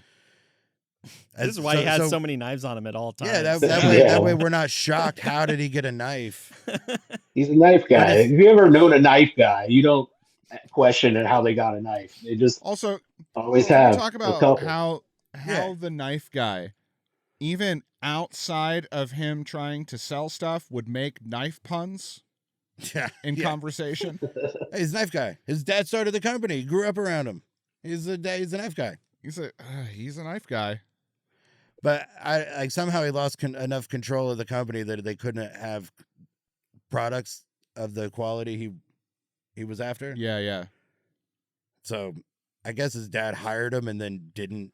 This is why he has so many knives on him at all times. Yeah, that way we're not shocked. How did he get a knife? He's a knife guy. If you ever known a knife guy, you don't question and how they got a knife. They just Also, always can have we talk a about couple. how Yeah. the knife guy, even outside of him trying to sell stuff, would make knife puns Yeah. in Yeah. conversation. Hey, he's a knife guy. His dad started the company. He grew up around him. He's a knife guy. He's a knife guy. But somehow he lost enough control of the company that they couldn't have products of the quality he was after. Yeah, yeah. So I guess his dad hired him and then didn't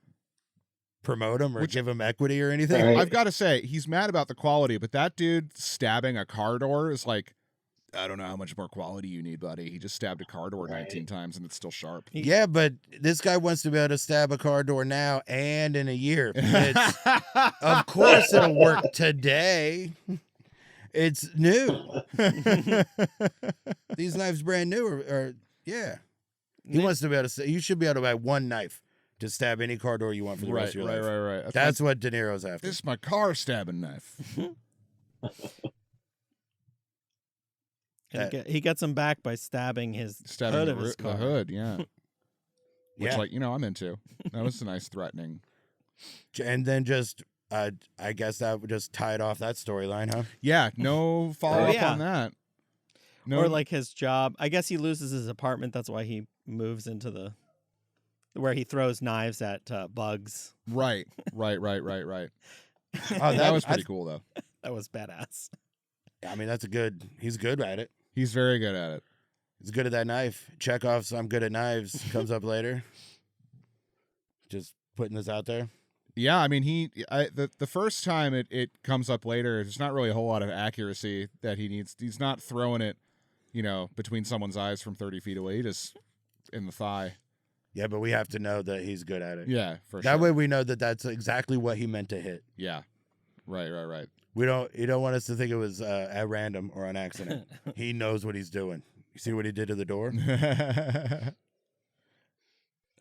promote him or give him equity or anything. Right. I've got to say, he's mad about the quality, but that dude stabbing a car door is like, I don't know how much more quality you need, buddy. He just stabbed a car door 19 times and it's still sharp. Yeah, but this guy wants to be able to stab a car door now and in a year. Of course it'll work today. It's new. These knives brand new or yeah. He wants to be able to. You should be able to buy one knife to stab any car door you want for the rest of your life. Right. That's what De Niro's after. This is my car stabbing knife. And he gets him back by stabbing hood of his car. The hood, yeah. Which, Yeah. like, I'm into. That was a nice threatening. And then just, I guess that would just tie it off that storyline, huh? Yeah, no follow-up yeah. on that. No, Or like his job. I guess he loses his apartment. That's why he moves into where he throws knives at bugs. Right. Oh, That was pretty cool, though. That was badass. I mean, he's good at it. He's very good at it. He's good at that knife. Chekhov's I'm good at knives comes up later. Just putting this out there. Yeah, I mean, the first time it comes up later, there's not really a whole lot of accuracy that he needs. He's not throwing it, between someone's eyes from 30 feet away. He just in the thigh. Yeah, but we have to know that he's good at it. Yeah, for sure. That way we know that that's exactly what he meant to hit. Yeah, right. You don't want us to think it was at random or on accident. He knows what he's doing. You see what he did to the door?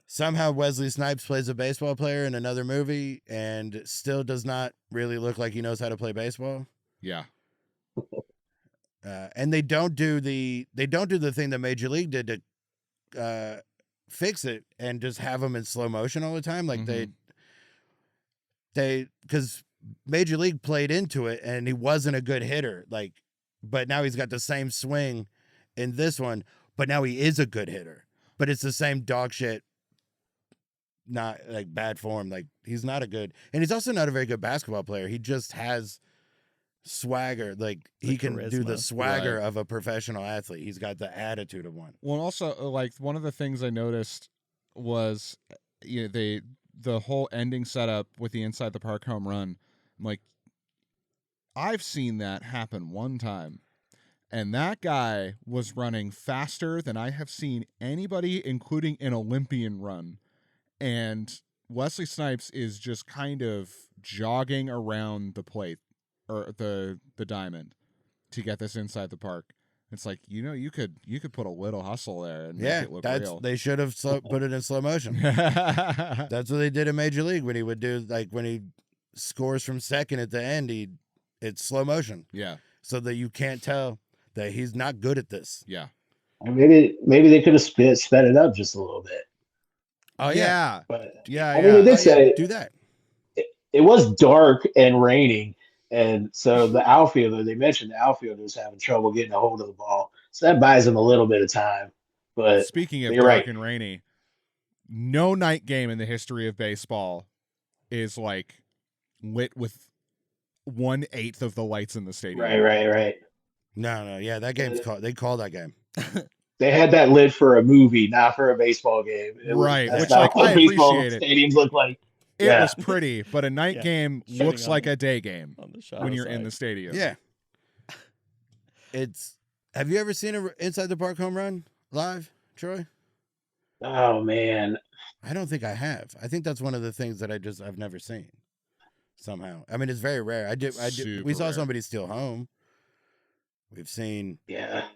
Somehow Wesley Snipes plays a baseball player in another movie and still does not really look like he knows how to play baseball. Yeah. And they don't do the thing that Major League did to fix it and just have him in slow motion all the time. Like because Major League played into it and he wasn't a good hitter. But now he's got the same swing in this one, but now he is a good hitter. But it's the same dog shit, not like bad form. Like he's not a good, and he's also not a very good basketball player. He just has swagger. Like he can do the swagger of a professional athlete. He's got the attitude of one. Well, also like one of the things I noticed was the whole ending setup with the inside the park home run. I'm like, I've seen that happen one time. And that guy was running faster than I have seen anybody, including an Olympian, run. And Wesley Snipes is just kind of jogging around the plate or the diamond to get this inside the park. It's like, you could put a little hustle there and make it look real. They should have put it in slow motion. That's what they did in Major League when he would do, like when he scores from second at the end, it's slow motion. Yeah. So that you can't tell that he's not good at this. Yeah. Maybe they could have sped it up just a little bit. Oh yeah. But Yeah. I mean, they did say do that. It was dark and raining, and so they mentioned the outfielder was having trouble getting a hold of the ball. So that buys him a little bit of time. But Speaking of you're dark right. and rainy, no night game in the history of baseball is like lit with 1/8 of the lights in the stadium. Right. No. Yeah, that game's called. They call that game. They had that lit for a movie, not for a baseball game. Right, That's which not like what I baseball appreciate it. stadiums look like. It Yeah. was pretty, but a night game Shooting looks on like the- a day game On the shot when you're in side. the stadium. Yeah. Have you ever seen a inside the park home run live, Troy? Oh man, I don't think I have. I think that's one of the things that I've never seen. Somehow, I mean, it's very rare. We Super saw rare. somebody steal home. We've seen. yeah.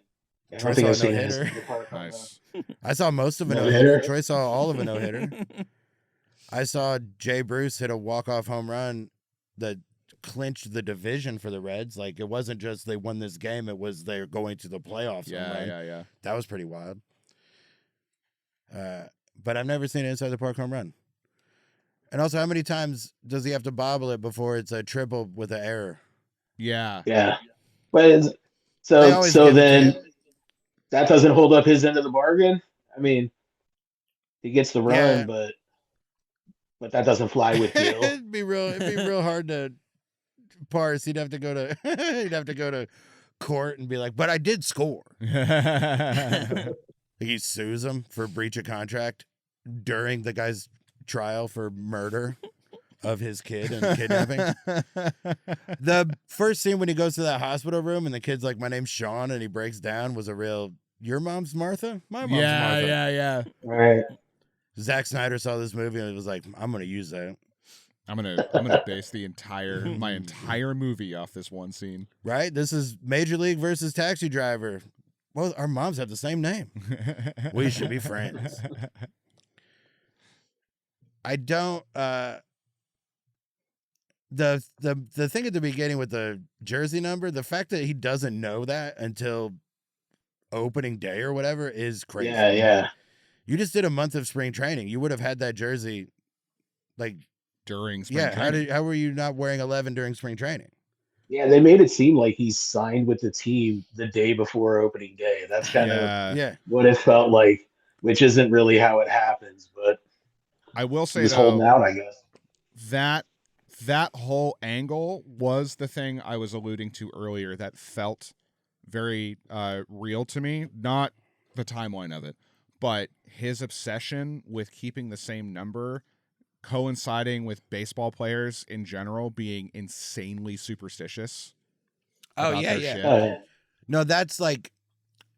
I Troy don't think I've saw a seen no-hitter. it. Nice. I saw most of a No-hitter? no-hitter. Troy saw all of a no-hitter. I saw Jay Bruce hit a walk-off home run that clinched the division for the Reds. Like, it wasn't just they won this game, it was they're going to the playoffs. home run. Yeah. That was pretty wild. But I've never seen an inside the park home run. And also, how many times does he have to bobble it before it's a triple with an error? Yeah. Yeah. But They so always so give a then kid- that doesn't hold up his end of the bargain. I mean, he gets the run, Yeah. but that doesn't fly with Gil. It'd be real hard to parse. He'd have to go to court and be like, but I did score. He sues him for breach of contract during the guy's trial for murder of his kid and kidnapping. The first scene when he goes to that hospital room and the kid's like, my name's Sean, and he breaks down was a real, your mom's Martha? My mom's Martha. Yeah. Right. Zack Snyder saw this movie and was like, I'm going to use that. I'm gonna base my entire movie off this one scene. Right? This is Major League versus Taxi Driver. Well, our moms have the same name. We should be friends. I don't the thing at the beginning with the jersey number, the fact that he doesn't know that until opening day or whatever is crazy. Yeah. You just did a month of spring training. You would have had that jersey like During spring training. How were you not wearing 11 during spring training? Yeah, they made it seem like he signed with the team the day before opening day. That's kind of what it felt like, which isn't really how it happens, but I will say he's holding out, I guess. That whole angle was the thing I was alluding to earlier that felt very real to me. Not the timeline of it, but his obsession with keeping the same number coinciding with baseball players in general being insanely superstitious. Oh, about yeah, their yeah. shit. Oh, No, that's like,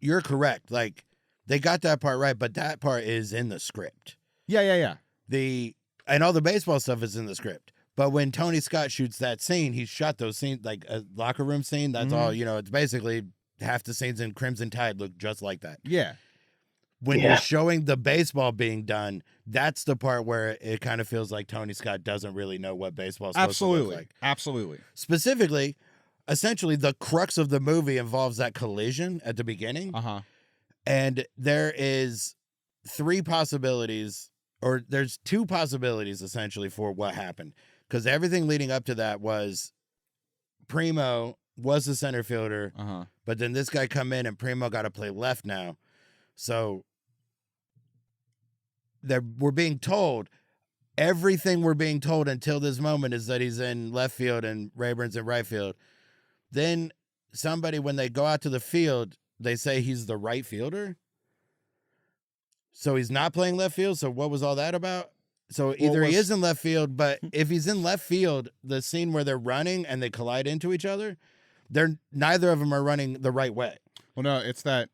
you're correct. Like, they got that part right, but that part is in the script. Yeah. And all the baseball stuff is in the script. But when Tony Scott shoots that scene, he shot those scenes, like a locker room scene. That's all, it's basically half the scenes in Crimson Tide look just like that. Yeah. When you're showing the baseball being done, that's the part where it kind of feels like Tony Scott doesn't really know what baseball's supposed to look like. Absolutely. Specifically, essentially, the crux of the movie involves that collision at the beginning. Uh-huh. And there is there's two possibilities, essentially, for what happened. Because everything leading up to that was Primo was the center fielder, but then this guy come in and Primo got to play left now. So we're being told, everything we're being told until this moment is that he's in left field and Rayburn's in right field. Then somebody, when they go out to the field, they say he's the right fielder. So he's not playing left field. So what was all that about? So either he is in left field, but if he's in left field, the scene where they're running and they collide into each other, neither of them are running the right way. Well, no, it's that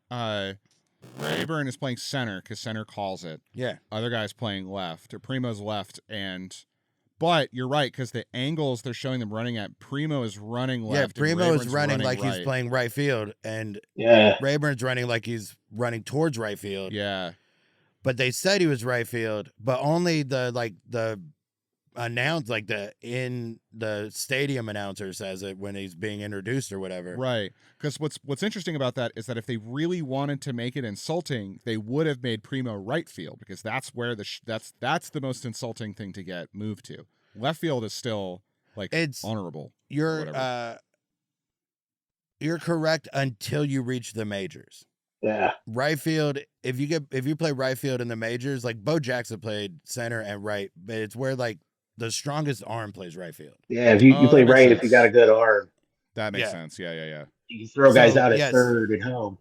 Rayburn is playing center because center calls it. Yeah. Other guy's playing left, or Primo's left, but you're right, because the angles they're showing them running at, Primo is running left. Yeah, Primo is running like he's playing right field, and Rayburn's running like he's running towards right field. Yeah. But they said he was right field, but only the stadium announcer says it when he's being introduced or whatever. Right. Because what's interesting about that is that if they really wanted to make it insulting, they would have made Primo right field, because that's where that's the most insulting thing to get moved to. Left field is still it's honorable. You're correct until you reach the majors. Yeah. Right field, if you play right field in the majors, like Bo Jackson played center and right, but it's where the strongest arm plays right field. Yeah, if you play right, if you got a good arm. That makes sense. Yeah. You can throw guys out at third and home.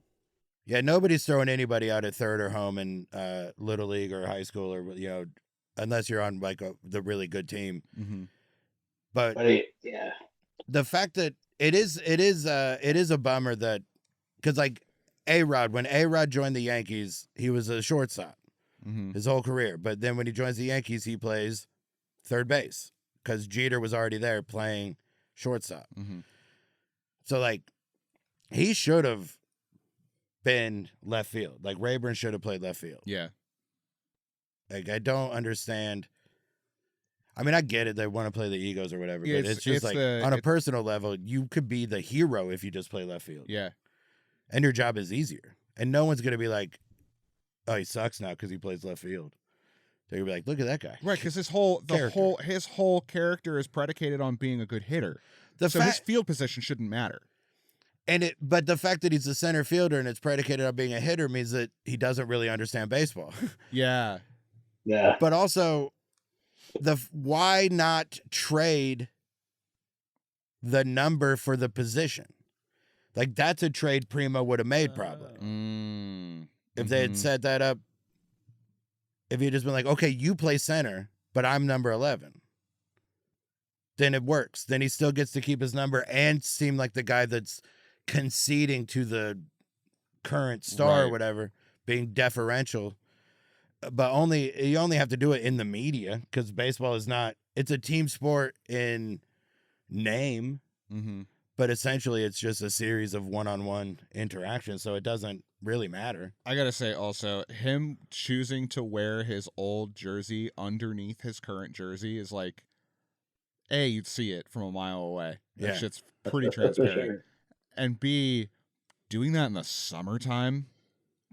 Yeah, nobody's throwing anybody out at third or home in little league or high school, or unless you're on the really good team. Mm-hmm. But the fact that it is a bummer that, because A-Rod, when A-Rod joined the Yankees, he was a shortstop his whole career. But then when he joins the Yankees, he plays third base because Jeter was already there playing shortstop. Mm-hmm. So, he should have been left field. Rayburn should have played left field. Yeah. I don't understand. I mean, I get it. They want to play the egos or whatever, but it's just on a personal level, you could be the hero if you just play left field. Yeah. And your job is easier. And no one's going to be like, oh, he sucks now because he plays left field. They're gonna be like, look at that guy. Right, because his whole character is predicated on being a good hitter. His field position shouldn't matter. But the fact that he's a center fielder and it's predicated on being a hitter means that he doesn't really understand baseball. Yeah. Yeah. But also, why not trade the number for the position? Like, that's a trade Primo would have made probably. If they had set that up, if he'd just been like, okay, you play center, but I'm number 11. Then it works. Then he still gets to keep his number and seem like the guy that's conceding to the current star or whatever, being deferential. But you only have to do it in the media because baseball is not, it's a team sport in name, but essentially it's just a series of one-on-one interactions, so it doesn't really matter. I gotta say also, him choosing to wear his old jersey underneath his current jersey is like, A, you'd see it from a mile away. That shit's pretty transparent. And B, doing that in the summertime,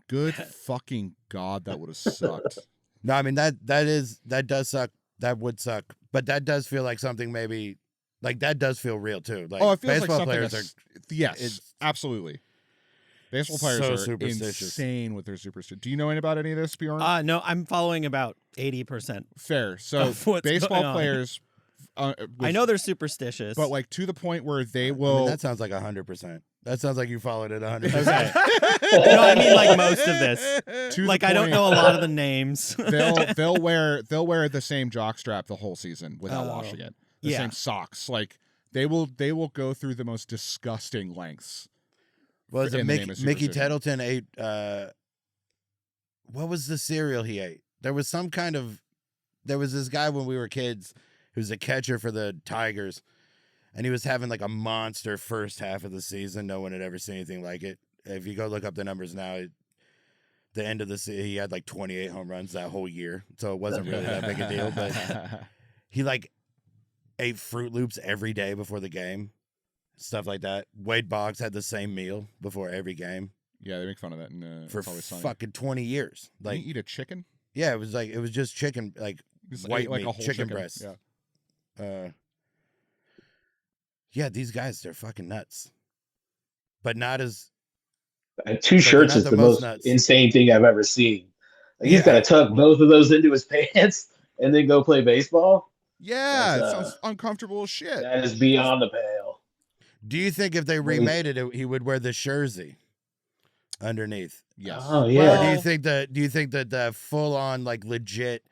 good fucking God, that would have sucked. No, I mean, that does suck. That would suck. But that does feel like something maybe, like, that does feel real too. Like, it feels baseball like players yes, absolutely. Baseball players so are superstitious. insane with their superstition. Do you know about any of this, Bjorn? No, I'm following about 80%. Fair. So baseball players, I know they're superstitious, but like to the point where they will. I mean, that sounds like 100%. That sounds like you followed it 100%. Okay. No, I mean like most of this. Like I don't know a lot of the names. They'll wear the same jockstrap the whole season without washing it. The same socks. Like they will go through the most disgusting lengths. Was it Mickey Tettleton ate? What was the cereal he ate? There was this guy when we were kids who was a catcher for the Tigers, and he was having like a monster first half of the season. No one had ever seen anything like it. If you go look up the numbers now, the end of the season, he had like 28 home runs that whole year, so it wasn't really that big a deal. But he like ate Fruit Loops every day before the game, stuff like that. Wade Boggs had the same meal before every game. Yeah, they make fun of that for fucking 20 years. Like, didn't he eat a chicken? Yeah, it was just chicken, like white meat, a whole chicken breast. Yeah, these guys, they're fucking nuts. But not as... Two shirts is the most insane thing I've ever seen. Like, he's got to tuck both of those into his pants and then go play baseball. Yeah, it sounds uncomfortable as shit. That is beyond the pale. Do you think if they remade it, he would wear the jersey underneath? Yes. Oh yeah. Or do you think that the full on like legit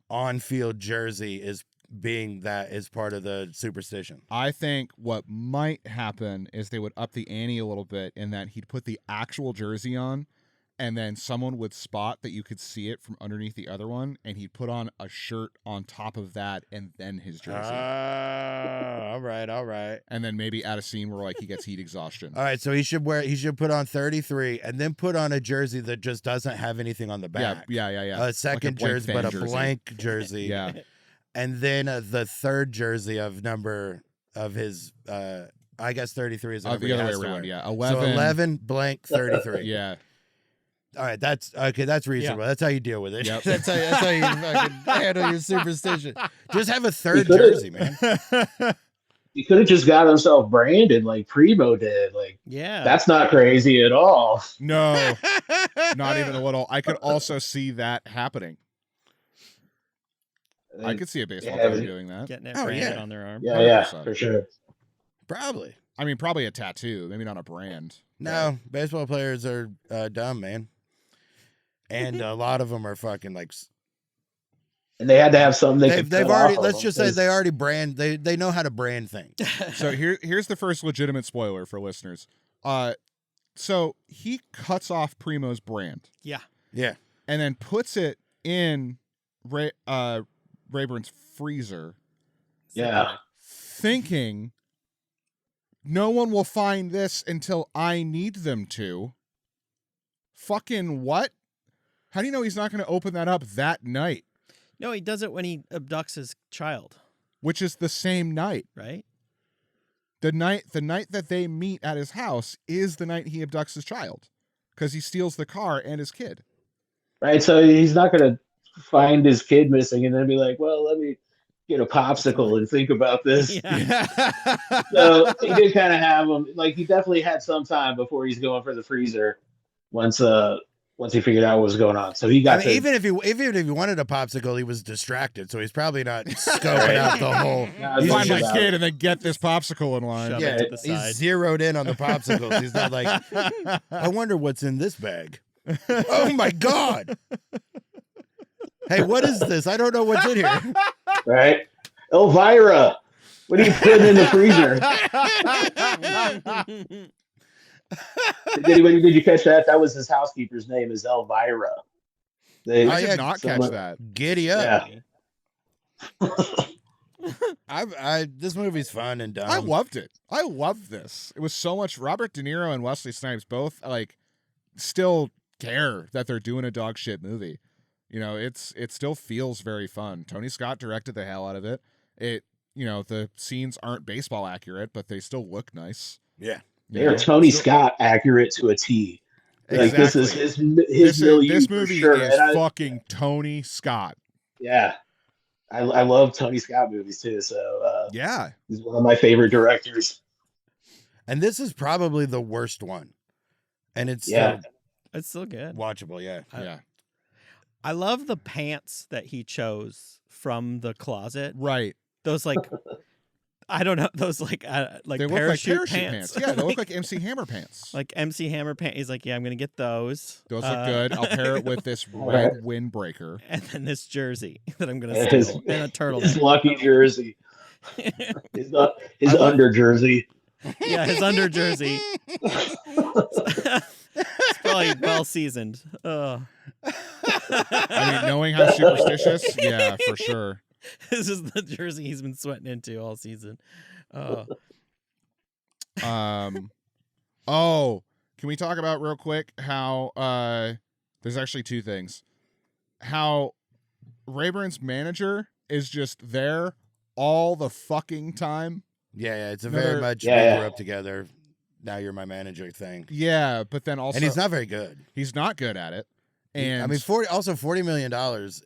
on field jersey is part of the superstition? I think what might happen is they would up the ante a little bit in that he'd put the actual jersey on, and then someone would spot that you could see it from underneath the other one, and he'd put on a shirt on top of that, and then his jersey. All right. And then maybe add a scene where like he gets heat exhaustion. All right, so he should put on 33 and then put on a jersey that just doesn't have anything on the back. Yeah. A second like jersey, but a jersey. blank jersey. Yeah. And then the third jersey of his, I guess 33 is the number the other he way has to around. wear. Yeah, 11. So 11 blank 33. Yeah. All right, that's reasonable. Yeah. That's how you deal with it. Yep. that's how you fucking handle your superstition. Just have a third jersey, man. He could have just got himself branded like Primo did. Like, yeah, that's not crazy at all. No, not even a little. I could also see that happening. I could see a baseball player doing that. getting it branded on their arm. Yeah, 100%. for sure. Probably. I mean, probably a tattoo, maybe not a brand. No, baseball players are dumb, man. And a lot of them are fucking like. And they had to have something they've already. Let's just say they already brand. They know how to brand things. So here's the first legitimate spoiler for listeners. So he cuts off Primo's brand. Yeah. Yeah. And then puts it in Rayburn's freezer. Yeah. Thinking no one will find this until I need them to. Fucking what? How do you know he's not going to open that up that night? No, he does it when he abducts his child. Which is the same night. Right? The night that they meet at his house is the night he abducts his child. Because he steals the car and his kid. right? So he's not gonna find his kid missing and then be like, well, let me get a popsicle and think about this. Yeah. So he did kind of have him like he definitely had some time before he's going for the freezer once he figured out what was going on. So he I got mean, to even if he wanted a popsicle, he was distracted, so he's probably not scoping out the whole. Nah, He's Find my just- kid and then get this popsicle in line. Shove Yeah, it to the He's side. zeroed in on the popsicles. He's not like, I wonder what's in this bag. Oh my god! Hey, what is this? I don't know what's in here. right. Elvira, what are you putting in the freezer? Did you catch that? That was his housekeeper's name is Elvira. I Oh, did yeah, not catch someone- that. Giddy up! Yeah. This movie's fun and dumb. I loved it. I loved this. It was so much. Robert De Niro and Wesley Snipes both like still care that they're doing a dog shit movie. You know, it still feels very fun. Tony Scott directed the hell out of it. The scenes aren't baseball accurate, but they still look nice. Yeah. You They're know? Tony So- Scott accurate to a T. Like this is Exactly. his milieu This for movie sure. is And I- fucking Tony Scott. yeah, I love Tony Scott movies too. So Yeah. he's one of my favorite directors. And this is probably the worst one, and it's Yeah. still It's still good. watchable. Yeah. Yeah. I love the pants that he chose from the closet. Right. Those like, I don't know, those like They look like parachute parachute pants. pants. Yeah, they look like MC Hammer pants. like MC Hammer pants. He's like, yeah, I'm gonna get those. Those look good. I'll pair it with this Right. red windbreaker. and then this jersey that I'm gonna And steal and a turtle. His lucky jersey, his under jersey. Yeah, his under jersey. It's probably well seasoned. I mean, knowing how superstitious, yeah, for sure. This is the jersey he's been sweating into all season. Oh, can we talk about real quick how there's actually two things. How Rayburn's manager is just there all the fucking time. Yeah. It's a Another- very much Yeah. we grew up together. Now you're my manager thing. Yeah, but then also And he's not very good. he's not good at it. And I mean, $40 million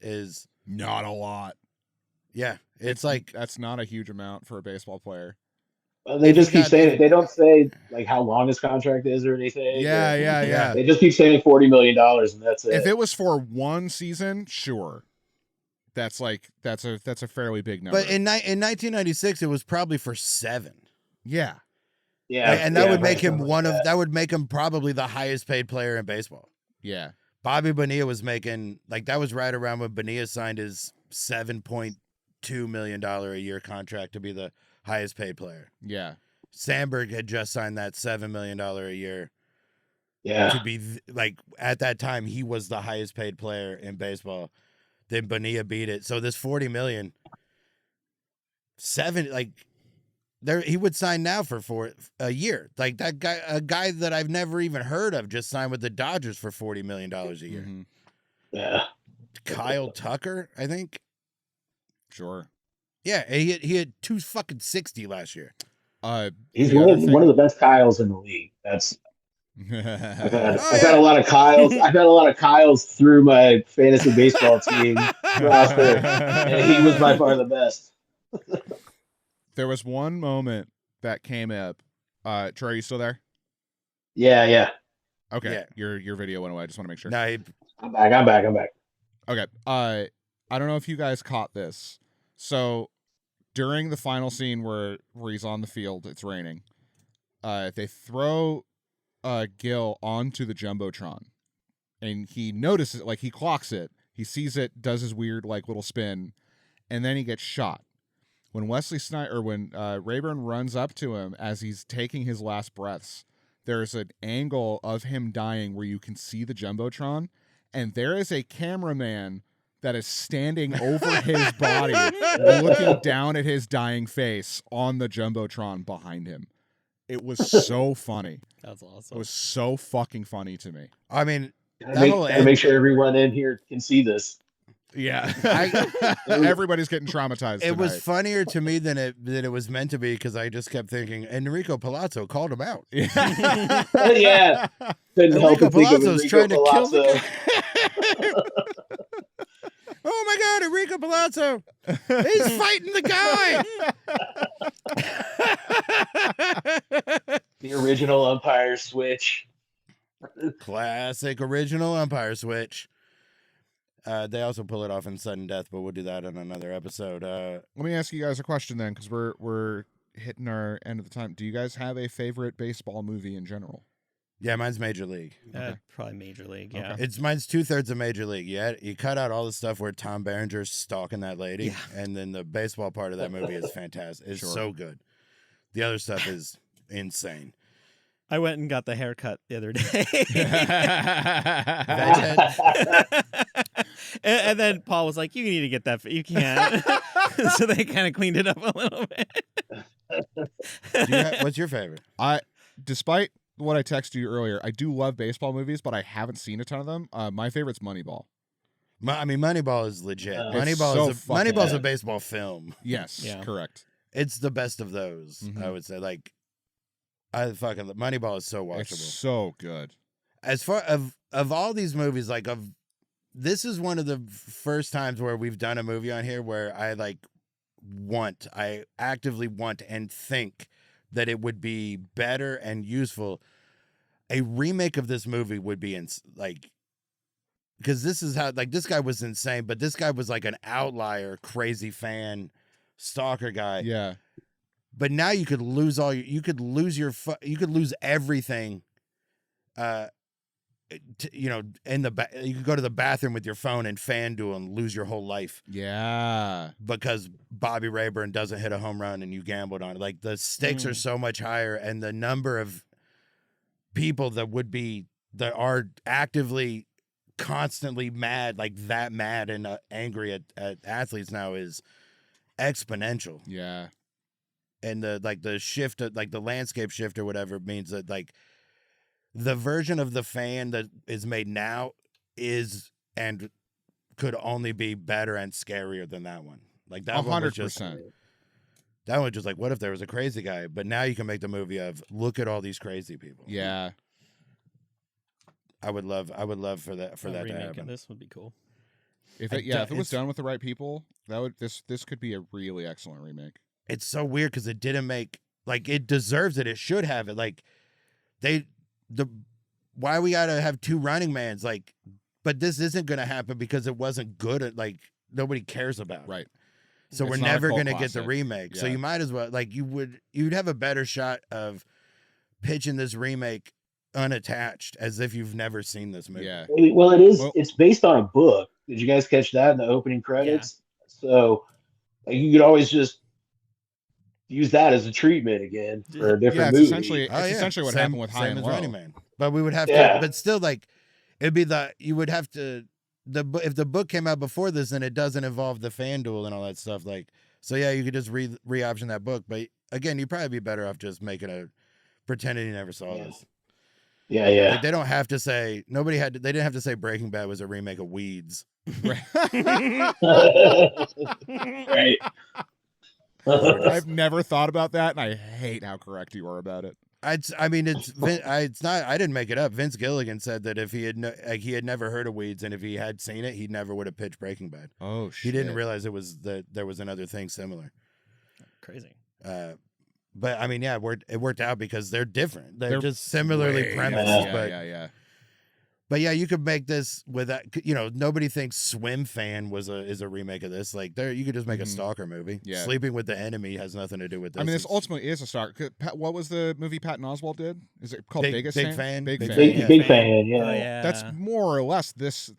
is not a lot. yeah. It's like That's not a huge amount for a baseball player. They just keep got- saying it. They don't say like how long his contract is or anything. Yeah, or- yeah. They just keep saying $40 million, and that's it. If it was for one season, sure. That's a fairly big number. But in 1996, it was probably for 7. yeah. yeah, And that yeah, would make right, him something one like of that. that would make him probably the highest paid player in baseball. Yeah. Bobby Bonilla was making like that was right around when Bonilla signed his $7.2 million a year contract to be the highest paid player. Yeah. Sandberg had just signed that $7 million a year Yeah, to be like at that time he was the highest paid player in baseball. Then Bonilla beat it. So this 40 million, 7 like there he would sign now for a year. Like that guy, a guy that I've never even heard of, just signed with the Dodgers for $40 million a year. Mhm. yeah. Kyle Tucker, I think. Sure. Yeah, he had 260 last year. He's The other one of the best Kyles in the league. That's thing- I've had a lot of Kyles. I've had a lot of Kyles through my fantasy baseball team roster, and he was by far the best. There was one moment that came up. Troy, are you still there? Yeah. Okay. Yeah. Your video went away. I just want to make sure. No, I'm back. Okay. I don't know if you guys caught this. So during the final scene where he's on the field, it's raining. They throw Gil onto the Jumbotron, and he notices, like he clocks it. He sees it, does his weird like little spin, and then he gets shot. When Rayburn runs up to him as he's taking his last breaths, there's an angle of him dying where you can see the Jumbotron, and there is a cameraman that is standing over his body, looking down at his dying face on the Jumbotron behind him. It was so funny. That's It awesome. was so fucking funny to me. I mean, Gotta make sure everyone in here can see this. Yeah. I- Everybody's getting traumatized. It was tonight. funnier to me than it was meant to be because I just kept thinking Enrico Palazzo called him out. Yeah. Yeah. Couldn't help Enrico but think of Palazzo's Enrico trying to kill the Palazzo. guy. Oh my God, Enrico Palazzo! He's fighting the guy. The original umpire switch. Classic original umpire switch. They also pull it off in sudden death, but we'll do that in another episode. Let me ask you guys a question then, because we're hitting our end of the time. Do you guys have a favorite baseball movie in general? Yeah, mine's Major League. Okay. Probably Major League. Yeah. It's mine's 2/3 of Major League. You cut out all the stuff where Tom Berenger's stalking that lady, Yeah. and then the baseball part of that movie is fantastic. It's Sure. so good. The other stuff is insane. I went and got the haircut the other day. and then Paul was like, "You need to get that. You can't." So they kind of cleaned it up a little bit. What's your favorite? Despite what I texted you earlier, I do love baseball movies, but I haven't seen a ton of them. My favorite's Moneyball. Moneyball is legit. It's Moneyball's so a baseball film. Yes, Yeah. correct. It's the best of those, Mhm. I would say. Like, Moneyball is so watchable. It's so good. As far of all these movies, this is one of the first times where we've done a movie on here where I actively want and think that it would be better and useful. A remake of this movie would be because this is how this guy was insane, but this guy was like an outlier, crazy fan, stalker guy. Yeah. But now you could lose you could lose everything. You could go to the bathroom with your phone and FanDuel and lose your whole life Yeah. because Bobby Rayburn doesn't hit a home run and you gambled on it. Like, the stakes are so much higher, and the number of people that are actively, constantly mad, like that mad and angry at athletes now is exponential. Yeah. And the shift, the landscape shift or whatever means that the version of the fan that is made now is and could only be better and scarier than that one. Like, that one was just 100%. that one was just like, what if there was a crazy guy? But now you can make the movie of, look at all these crazy people. Yeah. I would love for that to remake happen. of this would be cool. If I it don't- was it's- done with the right people, this could be a really excellent remake. It's so weird because it didn't make, it deserves it. It should have it. Why we gotta have two running mans? But this isn't gonna happen because it wasn't good at, nobody cares about it. Right. So It's we're not a never cult gonna get the classic. remake. So Yeah. you might as well, you'd have a better shot of pitching this remake unattached, as if you've never seen this movie. Yeah. Well, Well- it's based on a book. Did you guys catch that in the opening credits? So you could always just use that as a treatment again for a different Yeah, it's movie. essentially what happened with High Same and as Low. Running Man. But we would have Yeah. to, but still, it'd be you would have to, if the book came out before this, then it doesn't involve the FanDuel and all that stuff. So yeah, you could just re-option that book. But again, you'd probably be better off just pretending you never saw this. Yeah. They don't have to say, they didn't have to say Breaking Bad was a remake of Weeds. Right. I've never thought about that, and I hate how correct you are about it. I didn't make it up. Vince Gilligan said that if he had he had never heard of Weeds, and if he had seen it, he never would have pitched Breaking Bad. Oh shit! He didn't realize that there was another thing similar. Crazy. But I mean, yeah, it worked out because they're different. They're just similarly way premised. different. Yeah. But yeah, you could make this without. Nobody thinks Swim Fan is a remake of this. You could just make a stalker movie. Yeah. Sleeping with the Enemy has nothing to do with this. I mean, this ultimately is a stalker. What was the movie Patton Oswalt did? Is it called Big Biggest Fan? Big Big Fan. Fan. Big fan, yeah. Oh, yeah. That's more or less this.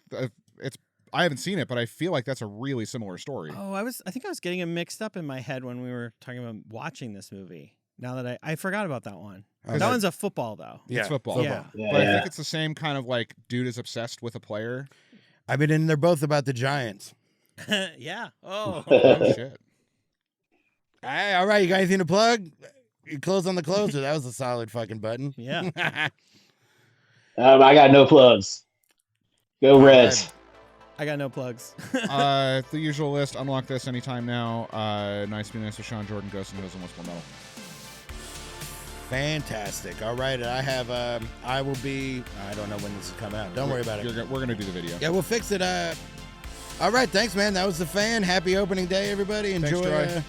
I haven't seen it, but I feel like that's a really similar story. Oh, I think I was getting it mixed up in my head when we were talking about watching this movie. Now that I forgot about that one. Okay. That one's a football though. Yeah, It's football. Yeah. But I think it's the same kind of dude is obsessed with a player. I mean, and they're both about the Giants. Yeah. Oh. Oh shit! Hey, all right, you got anything to plug? You close on the closer. That was a solid fucking button. Yeah. I got no plugs. Go Reds. I got no plugs. The usual list. Unlock this anytime now. Nice to be nice with Sean Jordan, Ghost and Hills, and What's More Metal. Fantastic. All right, I have. I will be. I don't know when this is coming out. Don't worry about it. We're gonna do the video. Yeah, we'll fix it. All right, thanks, man. That was The Fan. Happy opening day, everybody. Enjoy. Thanks, Troy.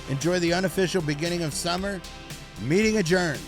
Enjoy the unofficial beginning of summer. Meeting adjourned.